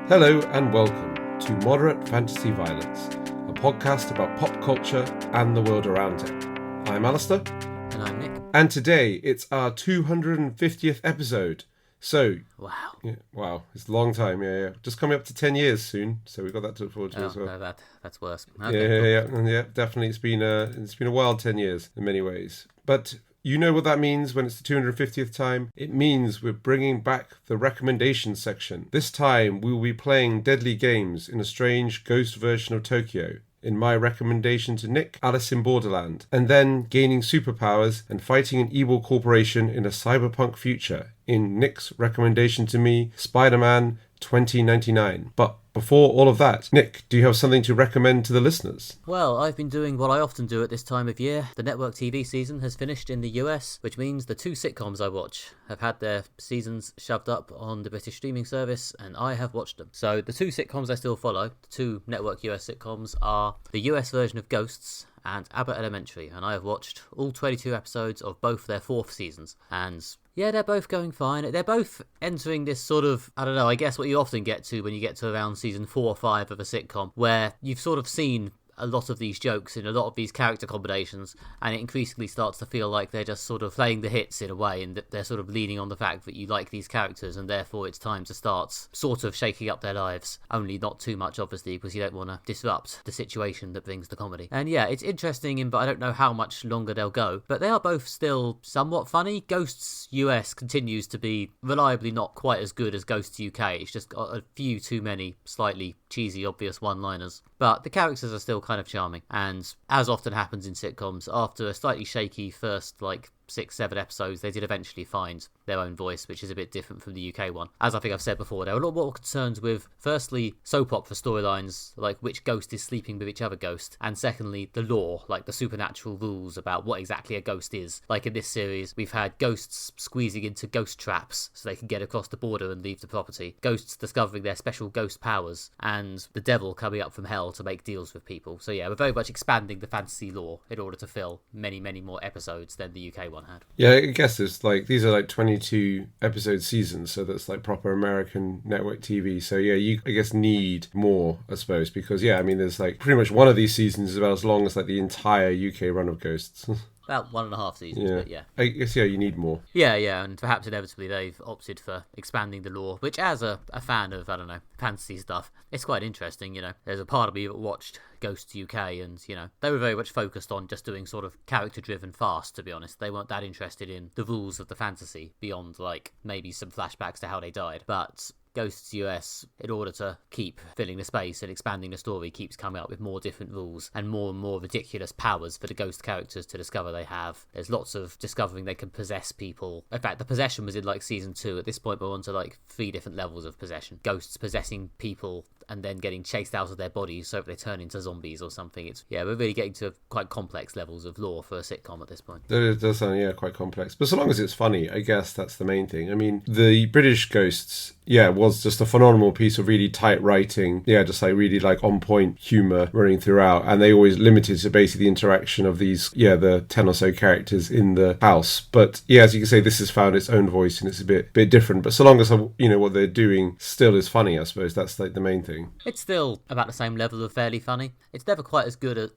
Hello and welcome to Moderate Fantasy Violence, a podcast about pop culture and the world around it. I'm Alastair. And I'm Nick. And today it's our 250th episode. So, Wow, it's a long time, yeah. Just coming up to 10 years soon, so we've got that to look forward to as well. No, that's worse. Okay, Yeah, definitely. It's been a wild 10 years in many ways. But you know what that means when it's the 250th time? It means we're bringing back the recommendations section. This time we will be playing deadly games in a strange ghost version of Tokyo. In my recommendation to Nick, Alice in Borderland, and then gaining superpowers and fighting an evil corporation in a cyberpunk future. In Nick's recommendation to me, Spider-Man 2099. But before all of that, Nick, do you have something to recommend to the listeners? Well, I've been doing what I often do at this time of year. The network TV season has finished in the US, which means the two sitcoms I watch have had their seasons shoved up on the British streaming service, and I have watched them. So the two sitcoms I still follow, the two network US sitcoms, are the US version of Ghosts and Abbot Elementary, and I have watched all 22 episodes of both their fourth seasons, and yeah, they're both going fine. They're both entering this sort of, I don't know, I guess what you often get to when you get to around season 4 or 5 of a sitcom, where you've sort of seen a lot of these jokes in a lot of these character combinations, and it increasingly starts to feel like they're just sort of playing the hits in a way, and that they're sort of leaning on the fact that you like these characters, and therefore it's time to start sort of shaking up their lives. Only not too much, obviously, because you don't want to disrupt the situation that brings the comedy. And yeah, it's interesting, but I don't know how much longer they'll go. But they are both still somewhat funny. Ghosts US continues to be reliably not quite as good as Ghosts UK. It's just got a few too many slightly cheesy, obvious one-liners. But the characters are still kind of charming, and as often happens in sitcoms, after a slightly shaky first 6-7 episodes, they did eventually find their own voice, which is a bit different from the UK one. As I think I've said before, there are a lot more concerns with, firstly, soap opera storylines, like which ghost is sleeping with each other ghost, and secondly, the lore, like the supernatural rules about what exactly a ghost is. Like in this series, we've had ghosts squeezing into ghost traps so they can get across the border and leave the property, ghosts discovering their special ghost powers, and the devil coming up from hell to make deals with people. So yeah, we're very much expanding the fantasy lore in order to fill many, many more episodes than the UK one had. Yeah, I guess it's these are 22 episode seasons, so that's proper American network TV. So yeah, you I guess need more, I suppose, because yeah, I mean there's pretty much one of these seasons is about as long as the entire UK run of Ghosts. About 1.5 seasons, but yeah. I guess, yeah, you need more. Yeah, and perhaps inevitably they've opted for expanding the lore, which as a fan of, I don't know, fantasy stuff, it's quite interesting, There's a part of me that watched Ghosts UK and, they were very much focused on just doing sort of character-driven farce, to be honest. They weren't that interested in the rules of the fantasy beyond, maybe some flashbacks to how they died. But Ghosts US, in order to keep filling the space and expanding the story, keeps coming up with more different rules and more ridiculous powers for the ghost characters to discover they have. There's lots of discovering they can possess people. In fact, the possession was in season 2. At this point, we're on to 3 different levels of possession. Ghosts possessing people and then getting chased out of their bodies so that they turn into zombies or something. We're really getting to quite complex levels of lore for a sitcom at this point. It does sound, quite complex. But so long as it's funny, I guess that's the main thing. I mean, the British Ghosts, was just a phenomenal piece of really tight writing. Just really on point humour running throughout. And they always limited to basically the interaction of these, the 10 or so characters in the house. But as you can say, this has found its own voice and it's a bit different. But so long as, what they're doing still is funny, I suppose that's the main thing. It's still about the same level of fairly funny. It's never quite as good at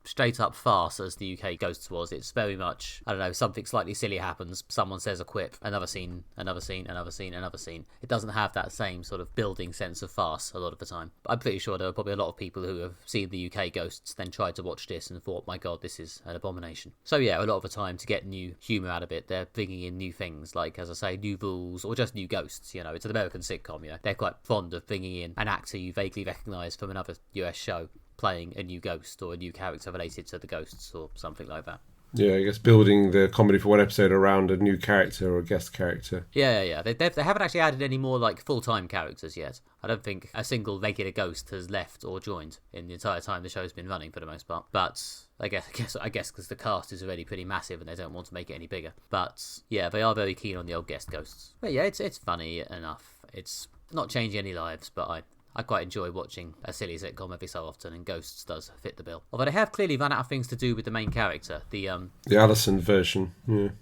straight up farce as the UK Ghosts was. It's very much, I don't know, something slightly silly happens, someone says a quip, another scene, another scene, another scene, another scene. It doesn't have that same sort of building sense of farce a lot of the time. But I'm pretty sure there are probably a lot of people who have seen the UK Ghosts, then tried to watch this and thought, my god, this is an abomination. So yeah, a lot of the time to get new humour out of it, they're bringing in new things, like, as I say, new rules, or just new ghosts. It's an American sitcom, They're quite fond of bringing in an actor you vaguely recognise from another US show, playing a new ghost or a new character related to the ghosts or something like that. Yeah, I guess building the comedy for one episode around a new character or a guest character. Yeah. They haven't actually added any more full-time characters yet. I don't think a single regular ghost has left or joined in the entire time the show's been running for the most part. But I guess because the cast is already pretty massive and they don't want to make it any bigger. But yeah, they are very keen on the old guest ghosts. But yeah, it's funny enough. It's not changing any lives, but I quite enjoy watching a silly sitcom every so often, and Ghosts does fit the bill. Although they have clearly run out of things to do with the main character. The Allison version.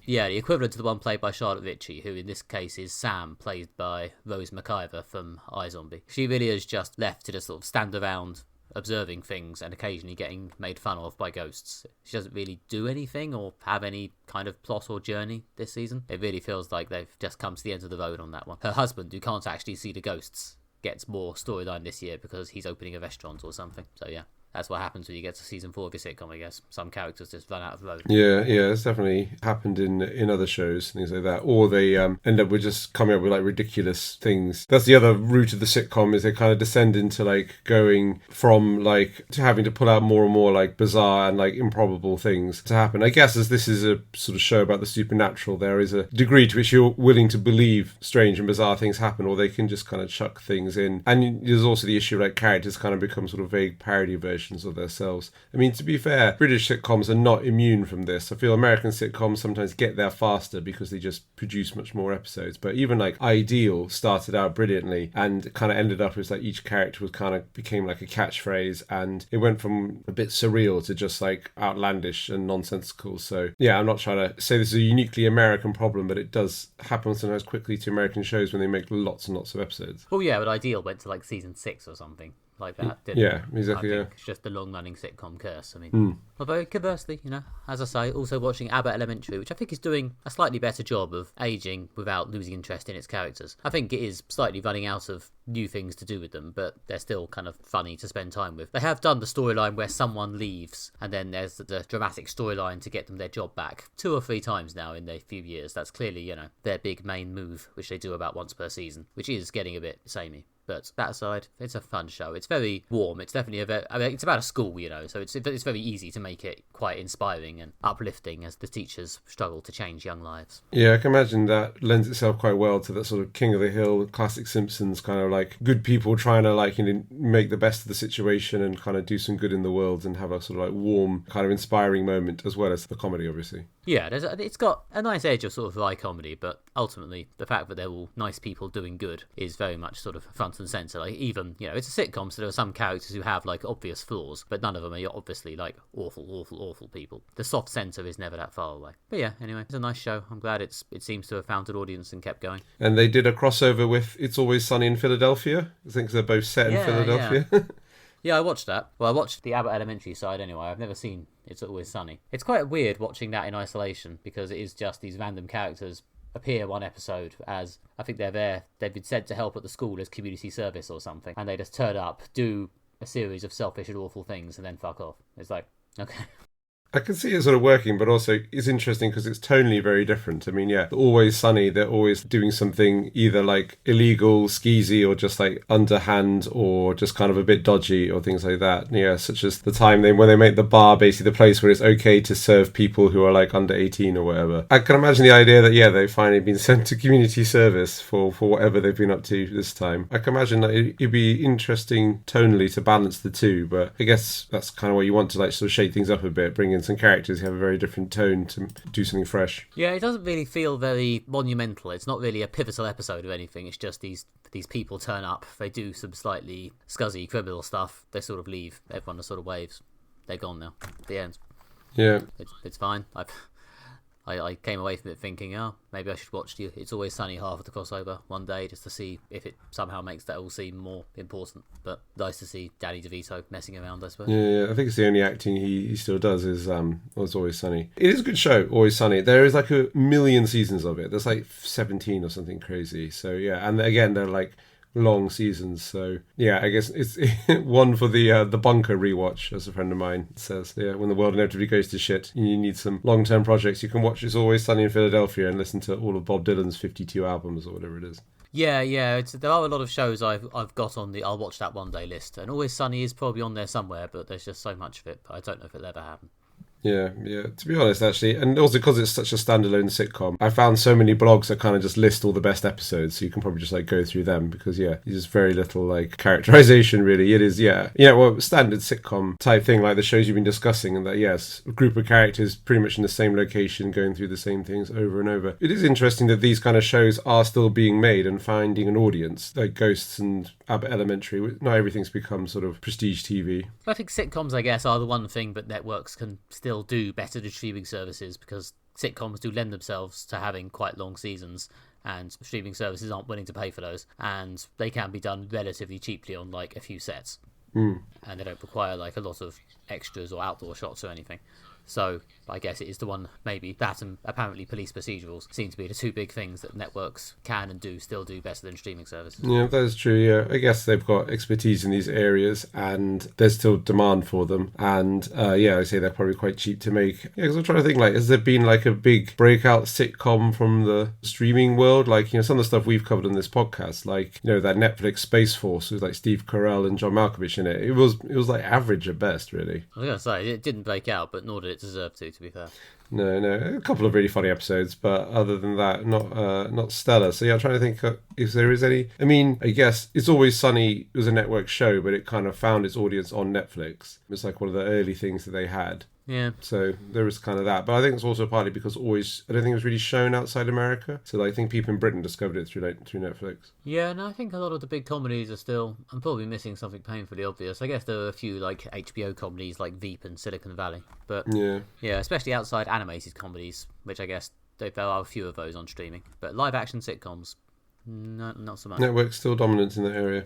Yeah, the equivalent to the one played by Charlotte Ritchie, who in this case is Sam, played by Rose McIver from iZombie. She really is just left to just sort of stand around observing things and occasionally getting made fun of by ghosts. She doesn't really do anything or have any kind of plot or journey this season. It really feels like they've just come to the end of the road on that one. Her husband, who can't actually see the ghosts, gets more storyline this year because he's opening a restaurant or something. So yeah, that's what happens when you get to season 4 of your sitcom, I guess. Some characters just run out of road. Yeah, it's definitely happened in other shows, things like that. Or they end up with just coming up with like ridiculous things. That's the other route of the sitcom, is they kind of descend into like going from like to having to pull out more and more like bizarre and like improbable things to happen. I guess as this is a sort of show about the supernatural, there is a degree to which you're willing to believe strange and bizarre things happen, or they can just kind of chuck things in. And there's also the issue of like characters kind of become sort of vague parody versions of themselves. I mean, to be fair, British sitcoms are not immune from this. I feel American sitcoms sometimes get there faster because they just produce much more episodes. But even like Ideal started out brilliantly and kind of ended up as like each character was kind of became like a catchphrase, and it went from a bit surreal to just like outlandish and nonsensical. So yeah, I'm not trying to say this is a uniquely American problem, but it does happen sometimes quickly to American shows when they make lots and lots of episodes. Well, yeah, but Ideal went to like season 6 or something like that, didn't Yeah, exactly. I think it's just the long-running sitcom curse. I mean, although conversely, as I say, also watching Abbot Elementary, which I think is doing a slightly better job of aging without losing interest in its characters. I think it is slightly running out of new things to do with them, but they're still kind of funny to spend time with. They have done the storyline where someone leaves, and then there's the dramatic storyline to get them their job back 2 or 3 times now in their few years. That's clearly, their big main move, which they do about once per season, which is getting a bit samey. But that aside, it's a fun show. It's very warm. It's definitely it's about a school, so it's very easy to make it quite inspiring and uplifting as the teachers struggle to change young lives. Yeah, I can imagine that lends itself quite well to that sort of King of the Hill, classic Simpsons kind of like good people trying to make the best of the situation and kind of do some good in the world and have a sort of like warm, kind of inspiring moment, as well as the comedy, obviously. Yeah, it's got a nice edge of sort of wry comedy, but ultimately the fact that they're all nice people doing good is very much sort of front and centre. Like, even, it's a sitcom, so there are some characters who have like obvious flaws, but none of them are obviously like awful people. The soft centre is never that far away. But yeah, anyway, it's a nice show. I'm glad it seems to have found an audience and kept going. And they did a crossover with It's Always Sunny in Philadelphia. I think they're both set in Philadelphia. Yeah. Yeah, I watched that. Well, I watched the Abbott Elementary side anyway. I've never seen It's Always Sunny. It's quite weird watching that in isolation because it is just these random characters appear one episode as, I think they've been sent to help at the school as community service or something, and they just turn up, do a series of selfish and awful things, and then fuck off. It's like, okay. I can see it sort of working, but also it's interesting because it's tonally very different. I mean, yeah, Always Sunny, they're always doing something either like illegal, skeezy, or just like underhand, or just kind of a bit dodgy, or things like that. Yeah, such as the time when they make the bar basically the place where it's okay to serve people who are like under 18 or whatever. I can imagine the idea that, they've finally been sent to community service for whatever they've been up to this time. I can imagine that it'd be interesting tonally to balance the two, but I guess that's kind of what you want to like sort of shake things up a bit, bring in some characters who have a very different tone to do something fresh. Yeah, it doesn't really feel very monumental. It's not really a pivotal episode of anything. It's just these people turn up, they do some slightly scuzzy criminal stuff, they sort of leave, everyone just sort of waves. They're gone now. The end. Yeah. It's fine. I came away from it thinking, maybe I should watch It's Always Sunny half of the crossover one day just to see if it somehow makes that all seem more important. But nice to see Danny DeVito messing around, I suppose. Yeah, I think it's the only acting he still does is It's Always Sunny. It is a good show, Always Sunny. There is like 1 million seasons of it. There's like 17 or something crazy. So yeah, and again, they're like long seasons, so yeah, I guess it's one for the bunker rewatch, as a friend of mine says. Yeah, when the world inevitably goes to shit, you need some long-term projects. You can watch It's Always Sunny in Philadelphia and listen to all of Bob Dylan's 52 albums or whatever it is. Yeah, there are a lot of shows I've got on the I'll watch that one day list, and Always Sunny is probably on there somewhere, but there's just so much of it, but I don't know if it'll ever happen. Yeah. To be honest, actually, and also because it's such a standalone sitcom, I found so many blogs that kind of just list all the best episodes, so you can probably just like go through them because there's just very little like characterization really. It is standard sitcom type thing like the shows you've been discussing, and that a group of characters pretty much in the same location going through the same things over and over. It is interesting that these kind of shows are still being made and finding an audience, like Ghosts and Abbot Elementary. Not everything's become sort of prestige TV. I think sitcoms, I guess, are the one thing that networks can still do better than streaming services, because sitcoms do lend themselves to having quite long seasons, and streaming services aren't willing to pay for those, and they can be done relatively cheaply on like a few sets, and they don't require like a lot of extras or outdoor shots or anything. So I guess it is the one, maybe that and apparently police procedurals seem to be the two big things that networks can and do still do better than streaming services. Yeah, that's true. Yeah, I guess they've got expertise in these areas and there's still demand for them. And I say they're probably quite cheap to make. Yeah, because I'm trying to think, like, has there been like a big breakout sitcom from the streaming world? Like, some of the stuff we've covered on this podcast, like, that Netflix Space Force with like Steve Carell and John Malkovich in it. It was like average at best, really. I was going to say, it didn't break out, but nor did it deserve to be fair. No, a couple of really funny episodes, but other than that, not stellar. So I'm trying to think if there is any. I mean, I guess It's Always Sunny was a network show, but it kind of found its audience on Netflix. It's like one of the early things that they had. Yeah. So there is kind of that. But I think it's also partly because I don't think it was really shown outside America. So I think people in Britain discovered it through Netflix. Yeah, no, I think a lot of the big comedies are still... I'm probably missing something painfully obvious. I guess there are a few like HBO comedies like Veep and Silicon Valley. But yeah, especially outside animated comedies, which I guess there are a few of those on streaming. But live action sitcoms, not so much. Network's still dominant in that area.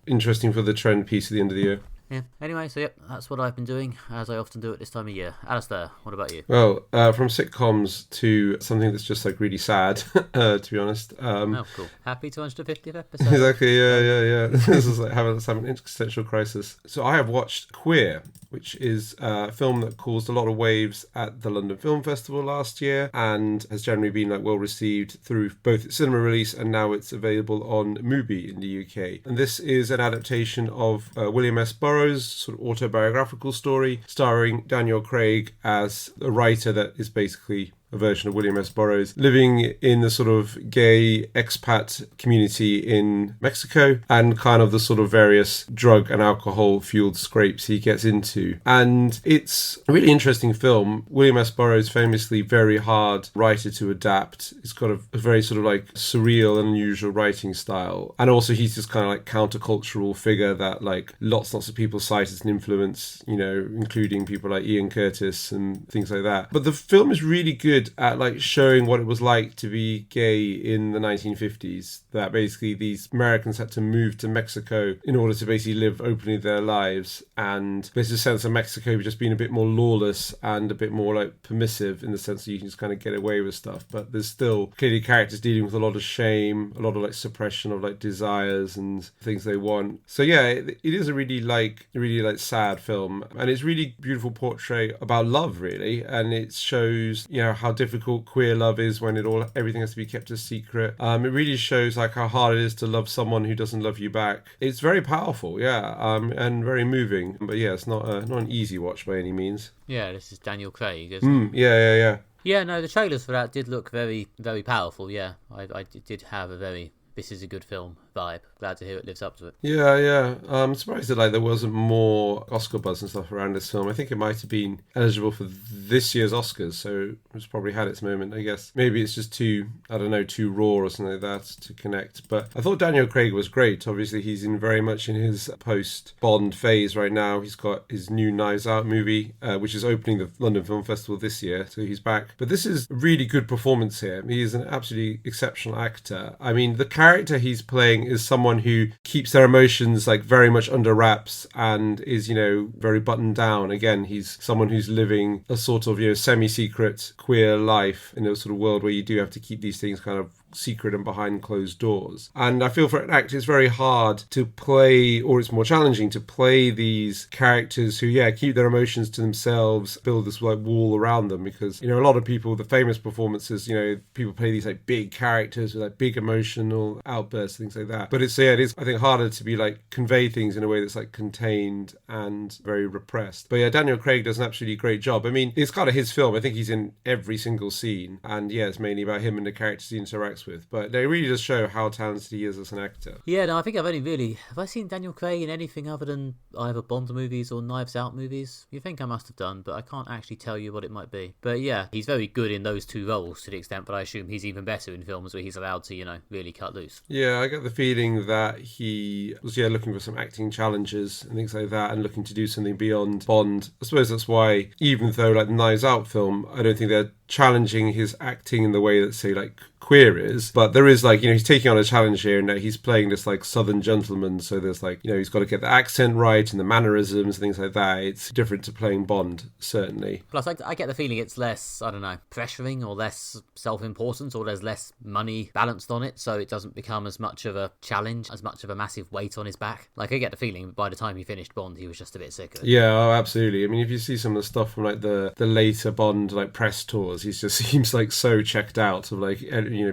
Interesting for the trend piece at the end of the year. Yeah. Anyway, so that's what I've been doing, as I often do at this time of year. Alastair, what about you? Well, from sitcoms to something that's just like really sad, to be honest. Oh, cool. Happy 250th episode. Exactly, yeah. This is like having an existential crisis. So I have watched Queer, which is a film that caused a lot of waves at the London Film Festival last year and has generally been like well received through both its cinema release and now it's available on Mubi in the UK. And this is an adaptation of William S. Burroughs' sort of autobiographical story, starring Daniel Craig as a writer that is basically a version of William S. Burroughs, living in the sort of gay expat community in Mexico and kind of the sort of various drug and alcohol fueled scrapes he gets into. And it's a really interesting film. William S. Burroughs, famously very hard writer to adapt. He's got a very sort of like surreal and unusual writing style. And also he's this kind of like countercultural figure that like lots of people cite as an influence, including people like Ian Curtis and things like that. But the film is really good at like showing what it was like to be gay in the 1950s, that basically these Americans had to move to Mexico in order to basically live openly their lives, and there's a sense of Mexico just being a bit more lawless and a bit more like permissive in the sense that you can just kind of get away with stuff, but there's still clearly characters dealing with a lot of shame, a lot of like suppression of like desires and things they want. So yeah, it is a really sad film, and it's really beautiful portrait about love really, and it shows how difficult queer love is when everything has to be kept a secret. It really shows like how hard it is to love someone who doesn't love you back. It's very powerful, and very moving. But yeah, it's not an easy watch by any means. Yeah, this is Daniel Craig, isn't it? Yeah. Yeah, no, the trailers for that did look very, very powerful. Yeah, I did have a very this is a good film vibe. Glad to hear it lives up to it. Yeah. I'm surprised that there wasn't more Oscar buzz and stuff around this film. I think it might have been eligible for this year's Oscars, so it's probably had its moment, I guess. Maybe it's just too raw or something like that to connect. But I thought Daniel Craig was great. Obviously, he's very much in his post-Bond phase right now. He's got his new Knives Out movie, which is opening the London Film Festival this year, so he's back. But this is a really good performance here. He is an absolutely exceptional actor. I mean, the character he's playing is someone who keeps their emotions like very much under wraps and is, very buttoned down. Again, he's someone who's living a sort of, semi-secret queer life in a sort of world where you do have to keep these things kind of secret and behind closed doors. And I feel for an actor it's very hard to play, or it's more challenging to play these characters who keep their emotions to themselves, build this like wall around them, because a lot of people, the famous performances, people play these like big characters with like big emotional outbursts, things like that. But it is I think harder to be like convey things in a way that's like contained and very repressed. But Daniel Craig does an absolutely great job. I mean, it's kind of his film. I think he's in every single scene, and it's mainly about him and the characters he interacts with. But they really just show how talented he is as an actor. Yeah, no, I think have I seen Daniel Craig in anything other than either Bond movies or Knives Out movies? You think I must have done, but I can't actually tell you what it might be. But yeah, he's very good in those two roles to the extent, but I assume he's even better in films where he's allowed to, really cut loose. Yeah, I get the feeling that he was looking for some acting challenges and things like that, and looking to do something beyond Bond. I suppose that's why, even though like the Knives Out film, I don't think they're challenging his acting in the way that, say, like Queer is, but there is like, he's taking on a challenge here in that he's playing this like southern gentleman, so there's like, he's got to get the accent right and the mannerisms and things like that. It's different to playing Bond, certainly. Plus I get the feeling it's less, I don't know, pressuring or less self-important, or there's less money balanced on it, so it doesn't become as much of a challenge, as much of a massive weight on his back. Like, I get the feeling by the time he finished Bond, he was just a bit sick of it. Yeah, oh, absolutely. I mean, if you see some of the stuff from like the later Bond like press tours, he just seems like so checked out of like,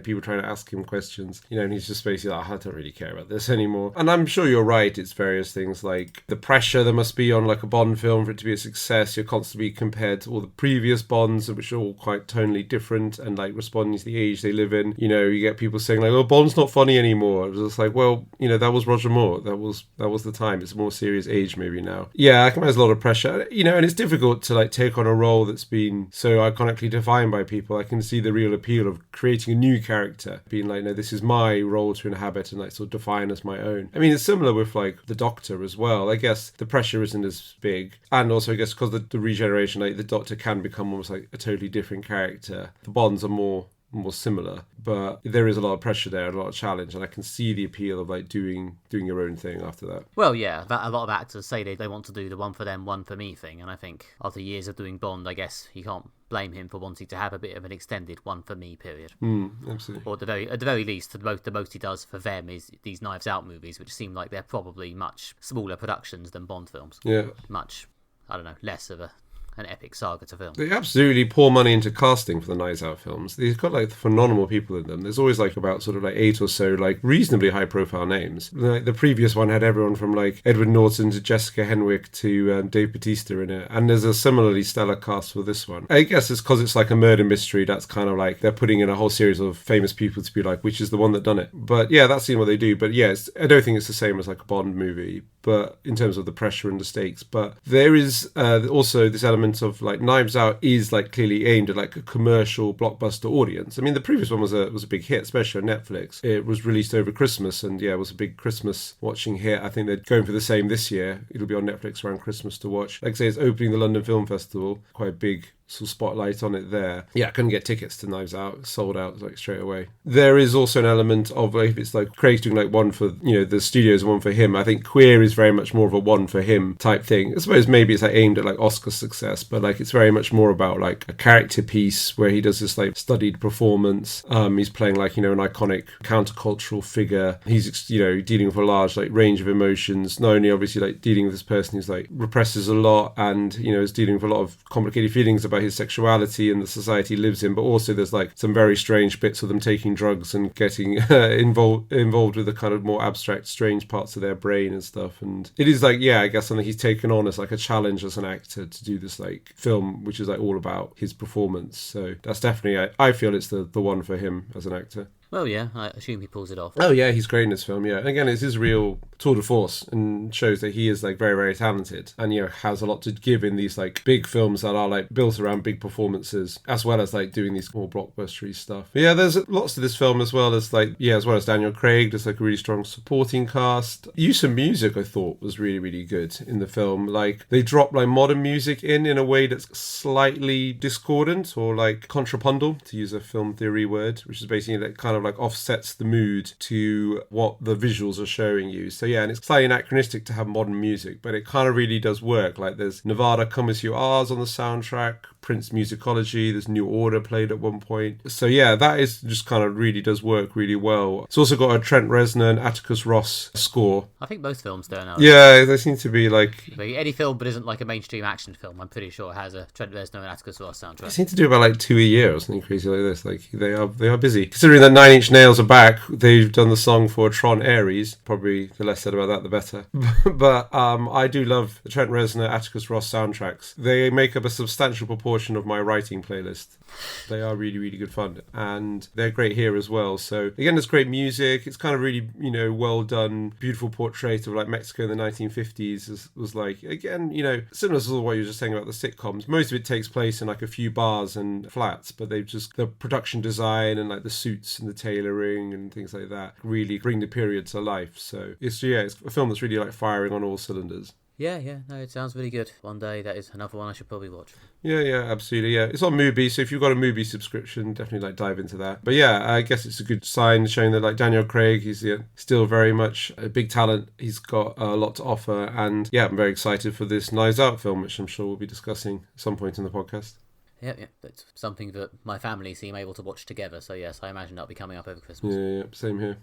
people trying to ask him questions, and he's just basically like, I don't really care about this anymore. And I'm sure you're right, it's various things like the pressure there must be on like a Bond film for it to be a success. You're constantly compared to all the previous Bonds, which are all quite tonally different and like responding to the age they live in. You get people saying like, oh, Bond's not funny anymore. It was just like, well, that was Roger Moore. That was the time. It's a more serious age maybe now. Yeah, I can imagine a lot of pressure, and it's difficult to like take on a role that's been so iconically defined by people. I can see the real appeal of creating a new character, being like, no, this is my role to inhabit and like sort of define as my own. I mean, it's similar with like the Doctor as well. I guess the pressure isn't as big, and also I guess because the regeneration, like the Doctor can become almost like a totally different character. The Bonds are more similar, but there is a lot of pressure there, a lot of challenge, and I can see the appeal of like doing your own thing after that. Well, yeah, a lot of actors say they want to do the one for them, one for me thing, and I think after years of doing Bond, I guess you can't blame him for wanting to have a bit of an extended one for me period. Absolutely. Or at the very least, the most he does for them is these Knives Out movies, which seem like they're probably much smaller productions than Bond films. Yeah. Much, I don't know, less of an epic saga to film. They absolutely pour money into casting for the Knives Out films. They've got like phenomenal people in them. There's always like about sort of like 8 or so like reasonably high profile names. Like the previous one had everyone from like Edward Norton to Jessica Henwick to Dave Bautista in it, and there's a similarly stellar cast for this one. I guess it's because it's like a murder mystery. That's kind of like they're putting in a whole series of famous people to be like, which is the one that done it. But yeah, that's what they do. But yeah, I don't think it's the same as like a Bond movie, but in terms of the pressure and the stakes. But there is also this element of like Knives Out is like clearly aimed at like a commercial blockbuster audience. I mean, the previous one was a big hit, especially on Netflix. It was released over Christmas, and it was a big Christmas watching hit. I think they're going for the same this year. It'll be on Netflix around Christmas to watch. Like I say, it's opening the London Film Festival, quite a big sort of spotlight on it there. Yeah, I couldn't get tickets to Knives Out, sold out like straight away. There is also an element of like, if it's like Craig's doing like one for the studios and one for him. I think Queer is very much more of a one for him type thing. I suppose maybe it's like aimed at like Oscar success, but like it's very much more about like a character piece where he does this like studied performance. He's playing like an iconic countercultural figure. He's dealing with a large like range of emotions. Not only obviously like dealing with this person who's like represses a lot and is dealing with a lot of complicated feelings about his sexuality and the society he lives in, but also there's like some very strange bits of them taking drugs and getting involved with the kind of more abstract, strange parts of their brain and stuff. And it is like, I guess something he's taken on as like a challenge as an actor to do this like film, which is like all about his performance. So that's definitely, I feel it's the one for him as an actor. Well, yeah, I assume he pulls it off. Oh, yeah, he's great in this film, yeah. And again, it's his real tour de force and shows that he is, like, very, very talented and, has a lot to give in these, like, big films that are, like, built around big performances, as well as, like, doing these more blockbustery stuff. But, yeah, there's lots to this film as well as, like, as well as Daniel Craig. There's, like, a really strong supporting cast. The use of music, I thought, was really, really good in the film. Like, they dropped, like, modern music in a way that's slightly discordant or, like, contrapuntal, to use a film theory word, which is basically, like, kind of like offsets the mood to what the visuals are showing you. So and it's slightly anachronistic to have modern music, but it kind of really does work. Like there's Nevada Come As You Are's on the soundtrack, Prince musicology. There's New Order played at one point. So yeah, that is just kind of really does work really well. It's also got a Trent Reznor and Atticus Ross score. I think most films do now. Yeah, they seem to be like... Any film but isn't like a mainstream action film, I'm pretty sure has a Trent Reznor and Atticus Ross soundtrack. They seem to do about like 2 a year or something crazy like this. Like they are busy. Considering that Nine Inch Nails are back, they've done the song for Tron Ares. Probably the less said about that, the better. But I do love the Trent Reznor, Atticus Ross soundtracks. They make up a substantial proportion of my writing playlist. They are really, really good fun, and they're great here as well. So again, there's great music. It's kind of really, well done, beautiful portrait of like Mexico in the 1950s. Was like, again, similar to what you were just saying about the sitcoms. Most of it takes place in like a few bars and flats, but they've just, the production design and like the suits and the tailoring and things like that really bring the period to life. So it's a film that's really like firing on all cylinders. Yeah, no, it sounds really good. One day, that is another one I should probably watch. Yeah, absolutely, yeah. It's on Mubi, so if you've got a Mubi subscription, definitely like dive into that. But yeah, I guess it's a good sign showing that like Daniel Craig, he's still very much a big talent. He's got a lot to offer, and yeah, I'm very excited for this Knives Out film, which I'm sure we'll be discussing at some point in the podcast. Yeah, it's something that my family seem able to watch together, so yes, I imagine that'll be coming up over Christmas. Yeah, same here.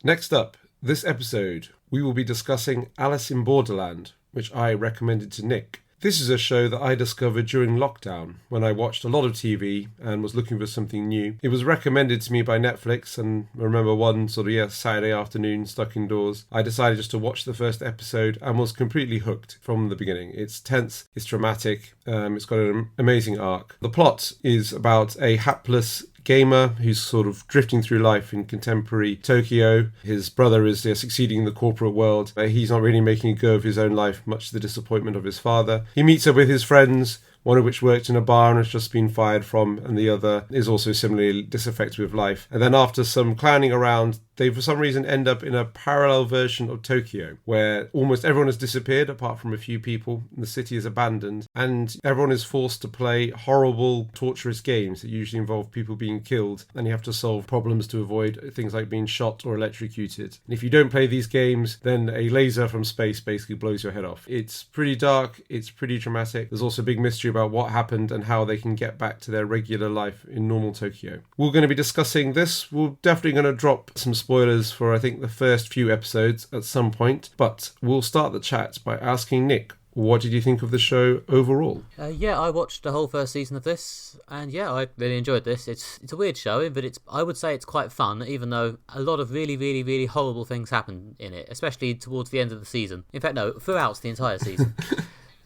Next up, this episode, we will be discussing Alice in Borderland, which I recommended to Nick. This is a show that I discovered during lockdown, when I watched a lot of TV and was looking for something new. It was recommended to me by Netflix, and I remember one Saturday afternoon, stuck indoors, I decided just to watch the first episode and was completely hooked from the beginning. It's tense, it's dramatic, it's got an amazing arc. The plot is about a hapless gamer who's sort of drifting through life in contemporary Tokyo. His brother is succeeding in the corporate world. He's not really making a go of his own life, much to the disappointment of his father. He meets up with his friends, one of which worked in a bar and has just been fired from, and the other is also similarly disaffected with life. And then after some clowning around, they for some reason end up in a parallel version of Tokyo, where almost everyone has disappeared apart from a few people. The city is abandoned, and everyone is forced to play horrible, torturous games that usually involve people being killed, and you have to solve problems to avoid things like being shot or electrocuted. And if you don't play these games, then a laser from space basically blows your head off. It's pretty dark, it's pretty dramatic. There's also a big mystery about what happened and how they can get back to their regular life in normal Tokyo. We're going to be discussing this. We're definitely going to drop some spoilers for, I think, the first few episodes at some point, but we'll start the chat by asking Nick, what did you think of the show overall? I watched the whole first season of this, and yeah, I really enjoyed this. It's a weird show, but I would say it's quite fun, even though a lot of really, really, really horrible things happen in it, especially towards the end of the season. In fact, no, throughout the entire season.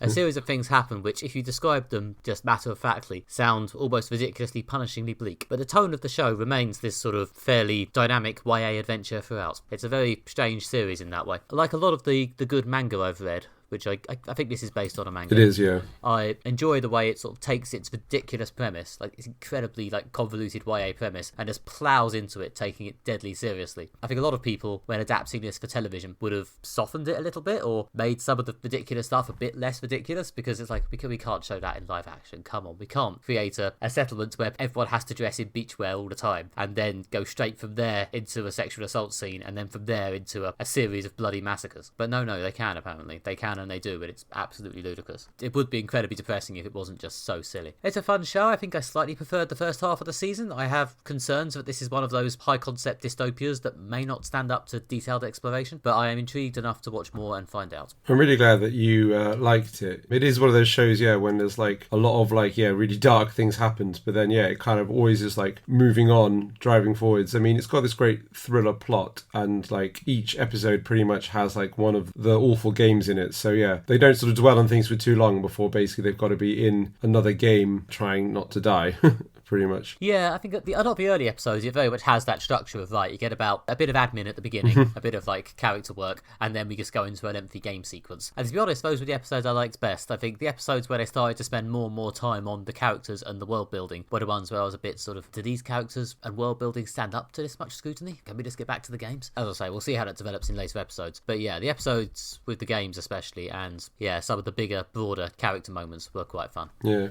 A series of things happen which, if you describe them just matter-of-factly, sound almost ridiculously, punishingly bleak. But the tone of the show remains this sort of fairly dynamic YA adventure throughout. It's a very strange series in that way. Like a lot of the good manga I've read, which I think this is based on a manga. It is, yeah. I enjoy the way it sort of takes its ridiculous premise, like its incredibly convoluted YA premise, and just plows into it, taking it deadly seriously. I think a lot of people, when adapting this for television, would have softened it a little bit, or made some of the ridiculous stuff a bit less ridiculous, because it's like, we can't show that in live action, come on, we can't create a settlement where everyone has to dress in beachwear all the time, and then go straight from there into a sexual assault scene, and then from there into a series of bloody massacres. But no, they can, apparently. They can, and they do, but it's absolutely ludicrous. It would be incredibly depressing if it wasn't just so silly. It's a fun show. I think I slightly preferred the first half of the season. I have concerns that this is one of those high concept dystopias that may not stand up to detailed exploration, but I am intrigued enough to watch more and find out. I'm really glad that you liked it. It is one of those shows, when there's like a lot of really dark things happened, but then it kind of always is like moving on, driving forwards. I mean, it's got this great thriller plot, and like each episode pretty much has like one of the awful games in it. So they don't sort of dwell on things for too long before basically they've got to be in another game trying not to die. Pretty much. Yeah, I think a lot of the early episodes, it very much has that structure of, you get about a bit of admin at the beginning, a bit of, character work, and then we just go into an empty game sequence. And to be honest, those were the episodes I liked best. I think the episodes where they started to spend more and more time on the characters and the world building were the ones where I was a bit sort of, do these characters and world building stand up to this much scrutiny? Can we just get back to the games? As I say, we'll see how that develops in later episodes. But yeah, the episodes with the games especially quickly, and yeah, some of the bigger, broader character moments were quite fun. Yeah.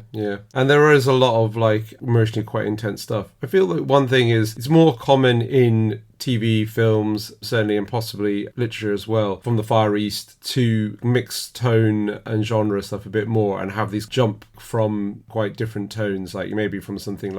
And there is a lot of like emotionally quite intense stuff. I feel like one thing is it's more common in TV, films, certainly, and possibly literature as well, from the Far East, to mix tone and genre stuff a bit more and have these jump from quite different tones, like maybe from something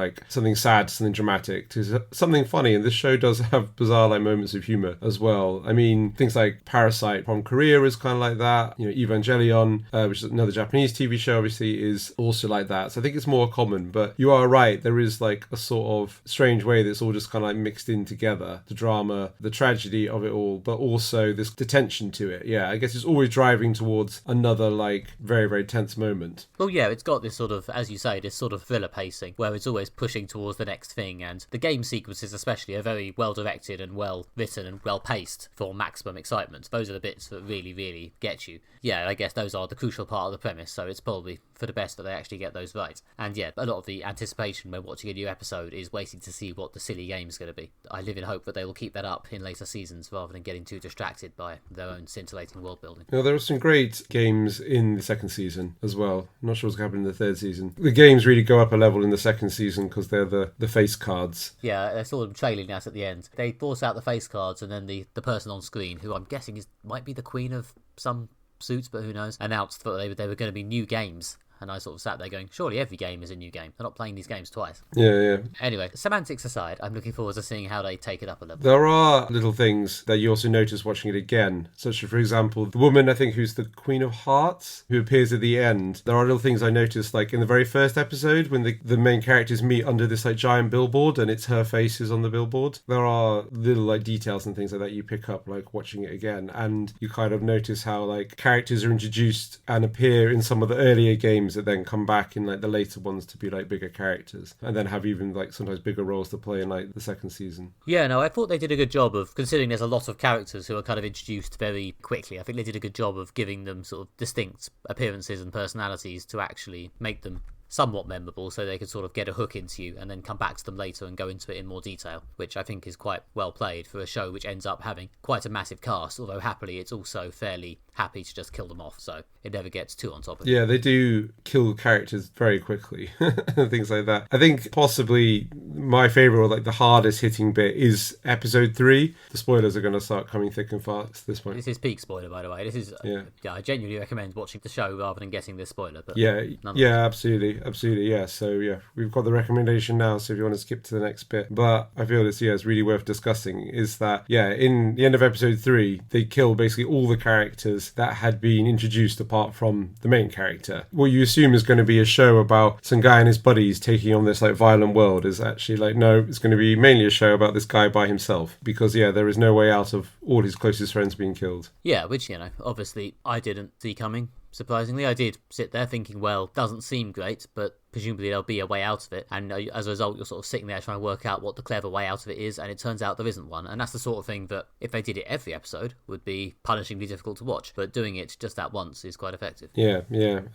sad to something dramatic to something funny. And this show does have bizarre like moments of humor as well. I mean, things like Parasite from Korea is kind of like that. Evangelion, which is another Japanese TV show, obviously, is also like that. So I think it's more common, but you are right. There is like a sort of strange way that's all just kind of like mixed in together. The drama, the tragedy of it all, but also this detention to it. Yeah, I guess it's always driving towards another like very, very tense moment. Well, yeah, it's got this sort of, as you say, this sort of thriller pacing where it's always pushing towards the next thing, and the game sequences especially are very well directed and well written and well paced for maximum excitement. Those are the bits that really, really get you. Yeah, I guess those are the crucial part of the premise, so it's probably for the best that they actually get those right. And yeah, a lot of the anticipation when watching a new episode is waiting to see what the silly game's going to be. I live in hope that they will keep that up in later seasons rather than getting too distracted by their own scintillating world building. There are some great games in the second season as well. I'm not sure what's happening in the third season. The games really go up a level in the second season because they're the face cards. Yeah, I saw them trailing that at the end. They brought out the face cards, and then the person on screen, who I'm guessing might be the queen of some suits, but who knows, announced that they were going to be new games. And I sort of sat there going, surely every game is a new game. They're not playing these games twice. Yeah. Anyway, semantics aside, I'm looking forward to seeing how they take it up a level. There are little things that you also notice watching it again. Such as, for example, the woman, I think, who's the Queen of Hearts, who appears at the end. There are little things I noticed, like in the very first episode, when the main characters meet under this like giant billboard, and it's her face is on the billboard. There are little like details and things like that you pick up, like watching it again. And you kind of notice how like characters are introduced and appear in some of the earlier games that then come back in like the later ones to be like bigger characters, and then have even like sometimes bigger roles to play in like the second season. Yeah, no, I thought they did a good job of, considering there's a lot of characters who are kind of introduced very quickly, I think they did a good job of giving them sort of distinct appearances and personalities to actually make them somewhat memorable, so they could sort of get a hook into you and then come back to them later and go into it in more detail, which I think is quite well played for a show which ends up having quite a massive cast, although happily it's also fairly happy to just kill them off, so it never gets too on top of it. Yeah, they do kill characters very quickly and things like that. I think possibly my favourite, or like the hardest hitting bit, is episode 3. The spoilers are going to start coming thick and fast at this point. This is peak spoiler, by the way. This is yeah, I genuinely recommend watching the show rather than getting this spoiler. But absolutely, yeah. So yeah, we've got the recommendation now, so if you want to skip to the next bit. But I feel it's really worth discussing, is that in the end of episode 3 they kill basically all the characters that had been introduced apart from the main character. What you assume is going to be a show about some guy and his buddies taking on this like violent world is actually like, no, it's going to be mainly a show about this guy by himself, because there is no way out of all his closest friends being killed. Yeah, which obviously I didn't see coming. Surprisingly, I did sit there thinking, well, doesn't seem great, but presumably there'll be a way out of it. And as a result, you're sort of sitting there trying to work out what the clever way out of it is, and it turns out there isn't one. And that's the sort of thing that, if they did it every episode, would be punishingly difficult to watch. But doing it just that once is quite effective. Yeah,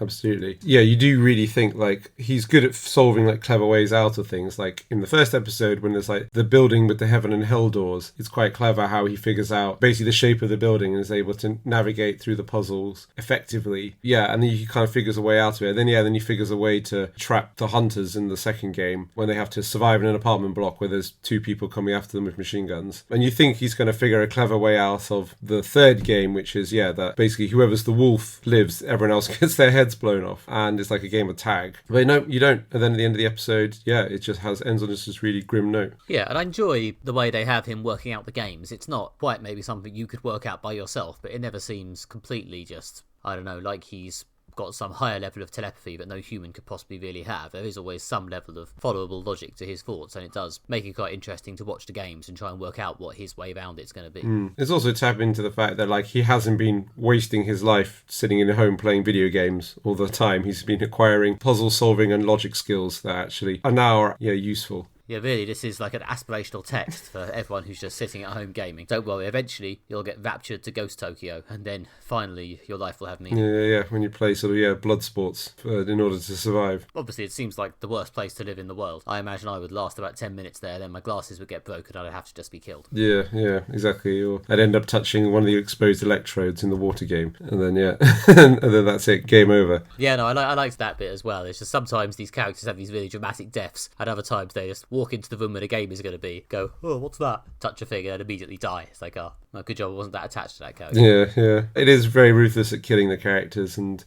absolutely. Yeah, you do really think, like, he's good at solving, like, clever ways out of things. Like, in the first episode, when there's, like, the building with the heaven and hell doors, it's quite clever how he figures out basically the shape of the building and is able to navigate through the puzzles effectively. Yeah, and then he kind of figures a way out of it. And then he figures a way to trap the hunters in the second game when they have to survive in an apartment block where there's 2 people coming after them with machine guns. And you think he's going to figure a clever way out of the third game, which is, that basically whoever's the wolf lives, everyone else gets their heads blown off. And it's like a game of tag. But no, you don't. And then at the end of the episode, it just ends on just this really grim note. Yeah, and I enjoy the way they have him working out the games. It's not quite maybe something you could work out by yourself, but it never seems completely just, I don't know, like he's got some higher level of telepathy that no human could possibly really have. There is always some level of followable logic to his thoughts, and it does make it quite interesting to watch the games and try and work out what his way around it's going to be. It's also tap into the fact that, like, he hasn't been wasting his life sitting in a home playing video games all the time. He's been acquiring puzzle solving and logic skills that actually are now useful. Yeah, really, this is like an aspirational text for everyone who's just sitting at home gaming. Don't worry, eventually you'll get raptured to Ghost Tokyo, and then finally your life will have meaning. Yeah, when you play sort of, blood sports in order to survive. Obviously, it seems like the worst place to live in the world. I imagine I would last about 10 minutes there, then my glasses would get broken and I'd have to just be killed. Yeah, exactly. Or I'd end up touching one of the exposed electrodes in the water game, and then, and then that's it, game over. Yeah, no, I liked that bit as well. It's just sometimes these characters have these really dramatic deaths, and other times they just walk into the room where the game is going to be, go, oh, what's that? Touch a thing and immediately die. It's like, oh, well, good job I wasn't that attached to that character. Yeah. It is very ruthless at killing the characters, and,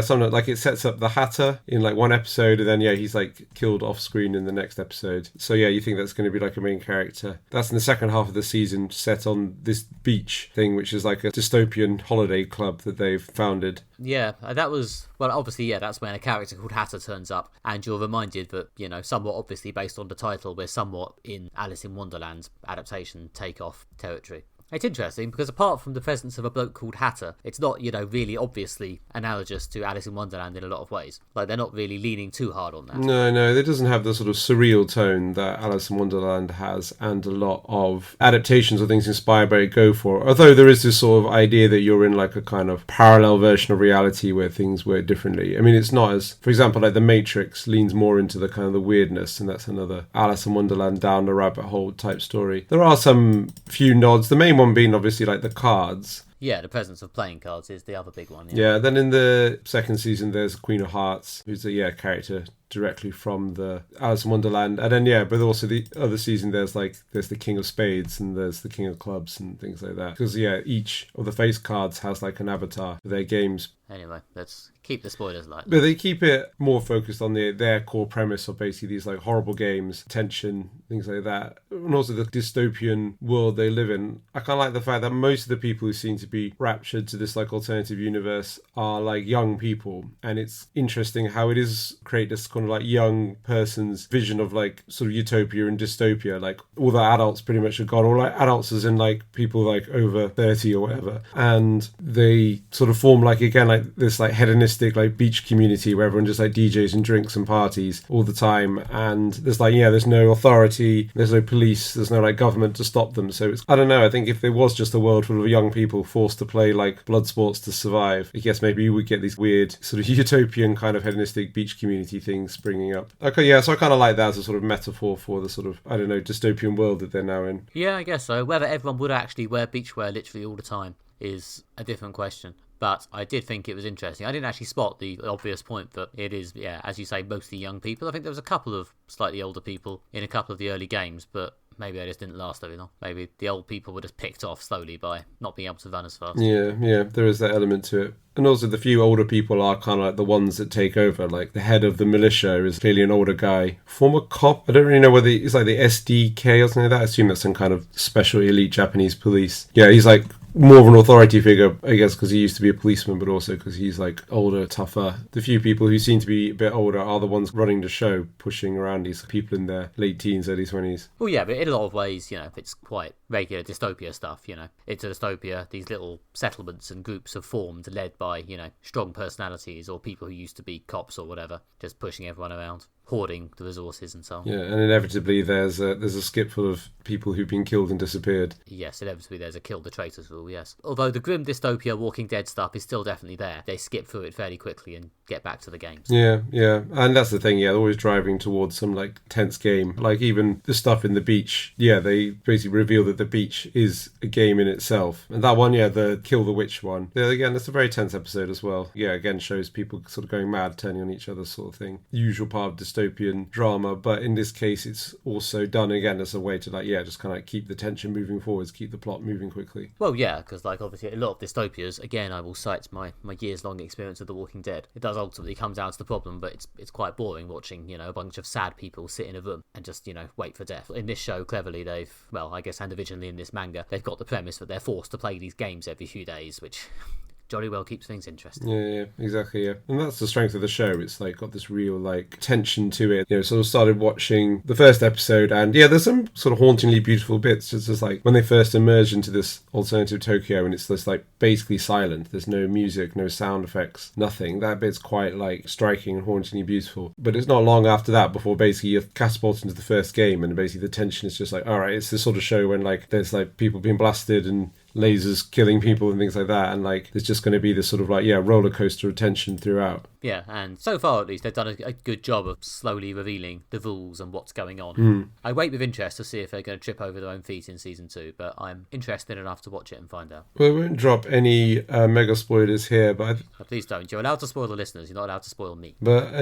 sometimes, like, it sets up the Hatter in, like, one episode, and then, he's, like, killed off-screen in the next episode. So, you think that's going to be, like, a main character. That's in the second half of the season, set on this beach thing, which is, like, a dystopian holiday club that they've founded. Yeah, that was... Well, obviously, that's when a character called Hatter turns up, and you're reminded that, somewhat obviously based on the title, we're somewhat in Alice in Wonderland's adaptation takeoff territory. It's interesting because apart from the presence of a bloke called Hatter, it's not, really obviously analogous to Alice in Wonderland in a lot of ways. Like, they're not really leaning too hard on that. No, it doesn't have the sort of surreal tone that Alice in Wonderland has, and a lot of adaptations of things inspired by it go for. Although there is this sort of idea that you're in, like, a kind of parallel version of reality where things work differently. I mean, it's not as... For example, like, The Matrix leans more into the kind of the weirdness, and that's another Alice in Wonderland down the rabbit hole type story. There are some few nods. The main one being obviously like the cards. Yeah, the presence of playing cards is the other big one. Yeah, then in the second season there's Queen of Hearts, who's a character directly from the Alice in Wonderland. And then but also the other season there's the King of Spades and there's the King of Clubs and things like that. Because each of the face cards has like an avatar for their games. Anyway, let's keep the spoilers light. But they keep it more focused on their core premise of basically these like horrible games, tension, things like that. And also the dystopian world they live in. I kind of like the fact that most of the people who seem to be raptured to this like alternative universe are like young people. And it's interesting how it is create this kind of like young person's vision of like sort of utopia and dystopia. Like all the adults pretty much are gone. Or like adults as in like people like over 30 or whatever. And they sort of form like again like this like hedonistic like beach community where everyone just like DJs and drinks and parties all the time, and there's like there's no authority, there's no police, there's no like government to stop them. So it's, I don't know, I think if there was just a world full of young people forced to play like blood sports to survive, I guess maybe you would get these weird sort of utopian kind of hedonistic beach community things springing up. Okay, so I kind of like that as a sort of metaphor for the sort of, I don't know, dystopian world that they're now in. Yeah, I guess so. Whether everyone would actually wear beachwear literally all the time is a different question. But I did think it was interesting. I didn't actually spot the obvious point that it is, as you say, mostly young people. I think there was a couple of slightly older people in a couple of the early games, but maybe they just didn't last very long. Maybe the old people were just picked off slowly by not being able to run as fast. Yeah, there is that element to it. And also the few older people are kind of like the ones that take over. Like the head of the militia is clearly an older guy. Former cop. I don't really know whether it's like the SDK or something like that. I assume that's some kind of special elite Japanese police. Yeah, he's like more of an authority figure, I guess, because he used to be a policeman, but also because he's like older, tougher. The few people who seem to be a bit older are the ones running the show, pushing around these people in their late teens, early 20s. Well, yeah, but in a lot of ways, it's quite regular dystopia stuff, It's a dystopia, these little settlements and groups have formed, led by, strong personalities or people who used to be cops or whatever, just pushing everyone around, hoarding the resources and so on. Yeah, and inevitably there's a skip full of people who've been killed and disappeared. Yes, inevitably there's a kill the traitors rule, yes. Although the grim dystopia Walking Dead stuff is still definitely there. They skip through it fairly quickly and get back to the games. Yeah, and that's the thing, they're always driving towards some like tense game. Like even the stuff in the beach, they basically reveal that the beach is a game in itself. And that one, the Kill the Witch one, again, that's a very tense episode as well. Yeah, again, shows people sort of going mad, turning on each other sort of thing. Usual part of dystopian drama, but in this case it's also done again as a way to just kind of like keep the tension moving forwards, keep the plot moving quickly. Well, yeah, because like obviously a lot of dystopias, again, I will cite my years long experience of The Walking Dead. It does ultimately come down to the problem, but it's quite boring watching, a bunch of sad people sit in a room and just, wait for death. In this show, cleverly, they've, well, I guess, and originally in this manga, they've got the premise that they're forced to play these games every few days, which jolly well keeps things interesting. Yeah, exactly, yeah. And that's the strength of the show. It's like got this real like tension to it. Sort of started watching the first episode, and yeah, there's some sort of hauntingly beautiful bits. Just like when they first emerge into this alternative Tokyo, and it's just like basically silent. There's no music, no sound effects, nothing. That bit's quite like striking and hauntingly beautiful. But it's not long after that before basically you're catapulted into the first game, and basically the tension is just like, all right, it's this sort of show when like there's like people being blasted and lasers killing people and things like that, and like there's just going to be this sort of like roller coaster of tension throughout. Yeah, and so far at least they've done a good job of slowly revealing the rules and what's going on. I wait with interest to see if they're going to trip over their own feet in season 2, but I'm interested enough to watch it and find out. Well, we won't drop any mega spoilers here, but Please don't. You're allowed to spoil the listeners. You're not allowed to spoil me. But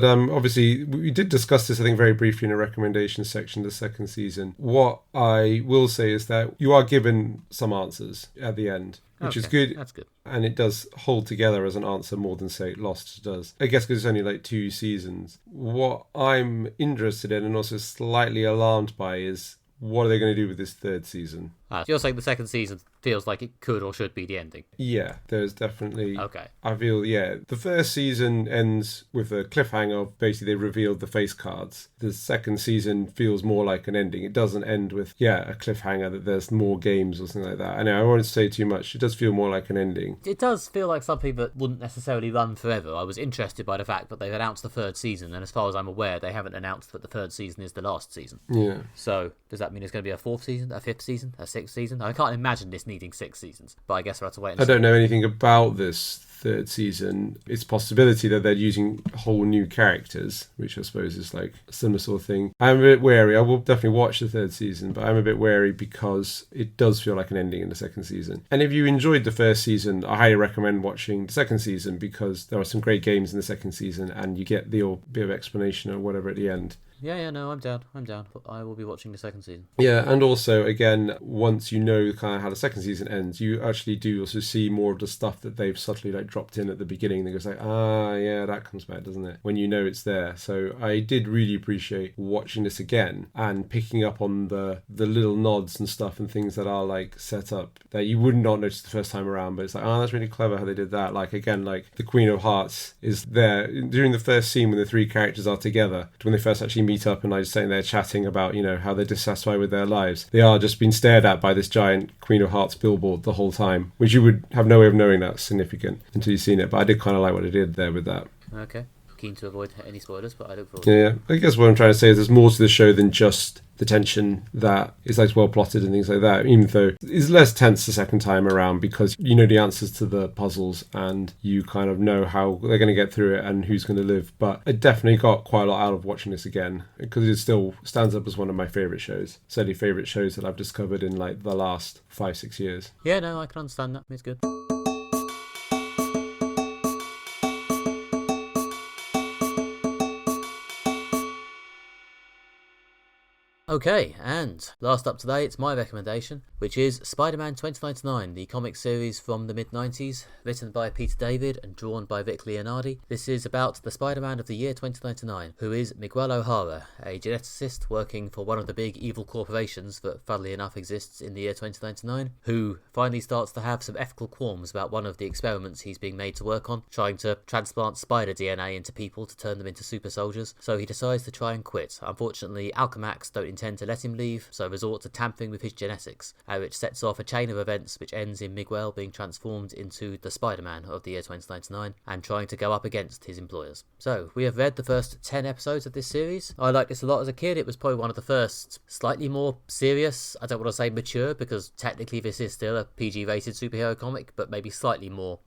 obviously we did discuss this I think very briefly in a recommendation section the second season. What I will say is that you are given some answers at the end, which is good. That's good. And it does hold together as an answer more than, say, Lost does. I guess because it's only like 2 seasons. What I'm interested in and also slightly alarmed by is what are they going to do with this third season? So you're saying the second season feels like it could or should be the ending? Yeah, there's definitely... Okay. I feel, the first season ends with a cliffhanger of basically they revealed the face cards. The second season feels more like an ending. It doesn't end with, a cliffhanger that there's more games or something like that. I know, I won't say too much. It does feel more like an ending. It does feel like something that wouldn't necessarily run forever. I was interested by the fact that they've announced the third season, and as far as I'm aware, they haven't announced that the third season is the last season. Yeah. So, does that mean it's going to be a fourth season, a fifth season, a sixth season? I can't imagine this needing 6 seasons, but I guess we'll have to wait and see. I don't know anything about this third season. It's a possibility that they're using whole new characters, which I suppose is like a similar sort of thing. I'm a bit wary. I will definitely watch the third season, but I'm a bit wary because it does feel like an ending in the second season. And if you enjoyed the first season, I highly recommend watching the second season because there are some great games in the second season and you get the bit of explanation or whatever at the end. Yeah, no, I'm down. I will be watching the second season. Yeah, and also, again, once you know kind of how the second season ends, you actually do also see more of the stuff that they've subtly like dropped in at the beginning. They goes like, that comes back, doesn't it? When you know it's there. So I did really appreciate watching this again and picking up on the little nods and stuff and things that are like set up that you would not notice the first time around, but it's like, that's really clever how they did that. Like, again, like the Queen of Hearts is there during the first scene when the 3 characters are together, when they first actually meet up and like sitting there chatting about how they're dissatisfied with their lives. They are just being stared at by this giant Queen of Hearts billboard the whole time, which you would have no way of knowing that's significant until you've seen it. But I did kind of like what they did there with that. Okay. Keen to avoid any spoilers, but I look forward to it. I guess what I'm trying to say is there's more to the show than just the tension that is like well plotted and things like that, even though it's less tense the second time around because you know the answers to the puzzles and you kind of know how they're going to get through it and who's going to live. But I definitely got quite a lot out of watching this again because it still stands up as one of my favourite shows. Certainly favourite shows that I've discovered in like the last 5-6 years. Yeah, no, I can understand that. It's good. Okay, and last up today, it's my recommendation, which is Spider-Man 2099, the comic series from the mid-90s, written by Peter David and drawn by Vic Leonardi. This is about the Spider-Man of the year 2099, who is Miguel O'Hara, a geneticist working for one of the big evil corporations that, funnily enough, exists in the year 2099, who finally starts to have some ethical qualms about one of the experiments he's being made to work on, trying to transplant spider DNA into people to turn them into super soldiers, so he decides to try and quit. Unfortunately, Alchemax don't intend to let him leave, so resort to tampering with his genetics, which sets off a chain of events which ends in Miguel being transformed into the Spider-Man of the year 2099 and trying to go up against his employers. So, we have read the first 10 episodes of this series. I liked this a lot as a kid. It was probably one of the first slightly more serious, I don't want to say mature, because technically this is still a PG-rated superhero comic, but maybe slightly more,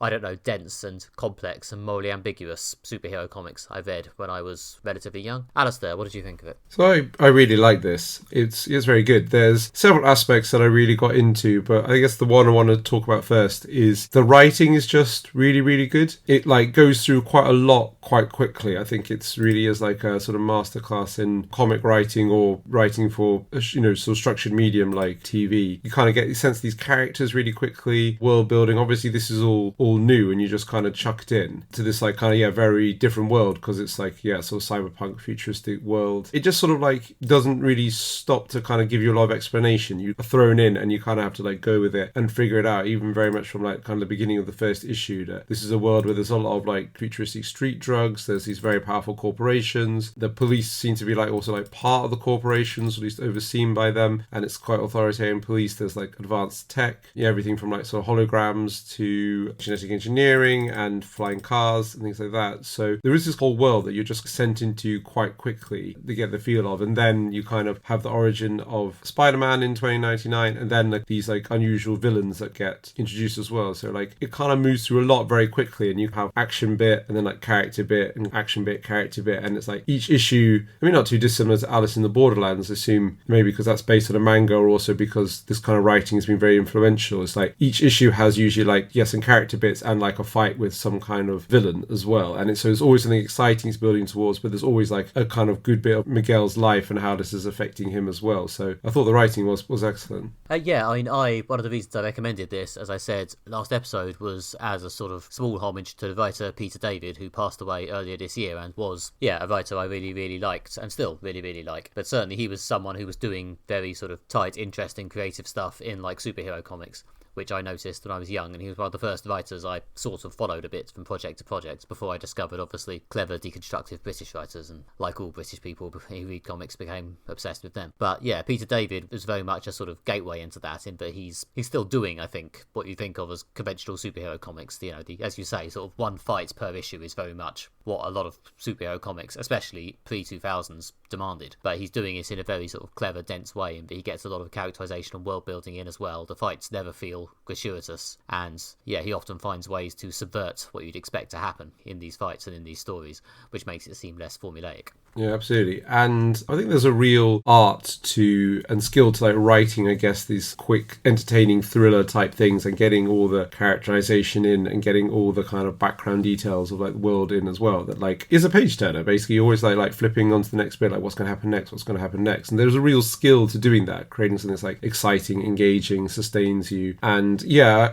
dense and complex and morally ambiguous superhero comics I read when I was relatively young. Alastair, what did you think of it? So I really like this. It's very good. There's several aspects that I really got into, but I guess the one I want to talk about first is the writing is just really, really good. It like goes through quite a lot quite quickly. I think it's really is like a sort of masterclass in comic writing or writing for sort of structured medium like TV. You kind of get the sense of these characters really quickly, world building. Obviously this is all new and you just kind of chucked in to this like kind of very different world because it's like sort of cyberpunk futuristic world. It just sort of like doesn't really stop to kind of give you a lot of explanation. You are thrown in and you kind of have to like go with it and figure it out, even very much from like kind of the beginning of the first issue, that this is a world where there's a lot of like futuristic street drugs, there's these very powerful corporations, the police seem to be like also like part of the corporations, at least overseen by them, and it's quite authoritarian police. There's like advanced tech, everything from like sort of holograms to genetic engineering and flying cars and things like that. So there is this whole world that you're just sent into quite quickly to get the feel of, and then you kind of have the origin of Spider-Man in 2099, and then like these like unusual villains that get introduced as well. So like it kind of moves through a lot very quickly, and you have action bit and then like character bit and action bit, character bit, and it's like each issue, I mean, not too dissimilar to Alice in the Borderlands, I assume, maybe because that's based on a manga, or also because this kind of writing has been very influential. It's like each issue has usually like, yes, and character bits and like a fight with some kind of villain as well, and so it's always something exciting it's building towards, but there's always like a kind of good bit of Miguel's life and how this is affecting him as well. So I thought the writing was excellent. Yeah, I mean, one of the reasons I recommended this, as I said last episode, was as a sort of small homage to the writer Peter David, who passed away earlier this year and was, a writer I really, really liked and still really, really like. But certainly he was someone who was doing very sort of tight, interesting, creative stuff in like superhero comics, which I noticed when I was young, and he was one of the first writers I sort of followed a bit from project to project before I discovered, obviously, clever, deconstructive British writers, and like all British people who read comics, became obsessed with them. But yeah, Peter David was very much a sort of gateway into that, in that he's still doing, I think, what you think of as conventional superhero comics. As you say, sort of one fight per issue is very much what a lot of superhero comics, especially pre-2000s, demanded. But he's doing it in a very sort of clever, dense way, and he gets a lot of characterization and world building in as well. The fights never feel gratuitous, and he often finds ways to subvert what you'd expect to happen in these fights and in these stories, which makes it seem less formulaic. Yeah, absolutely. And I think there's a real art to and skill to like writing, I guess, these quick, entertaining thriller type things, and getting all the characterization in and getting all the kind of background details of like the world in as well. That like is a page turner. Basically, you're always like flipping onto the next bit, like what's going to happen next, what's going to happen next. And there's a real skill to doing that, creating something that's like exciting, engaging, sustains you. And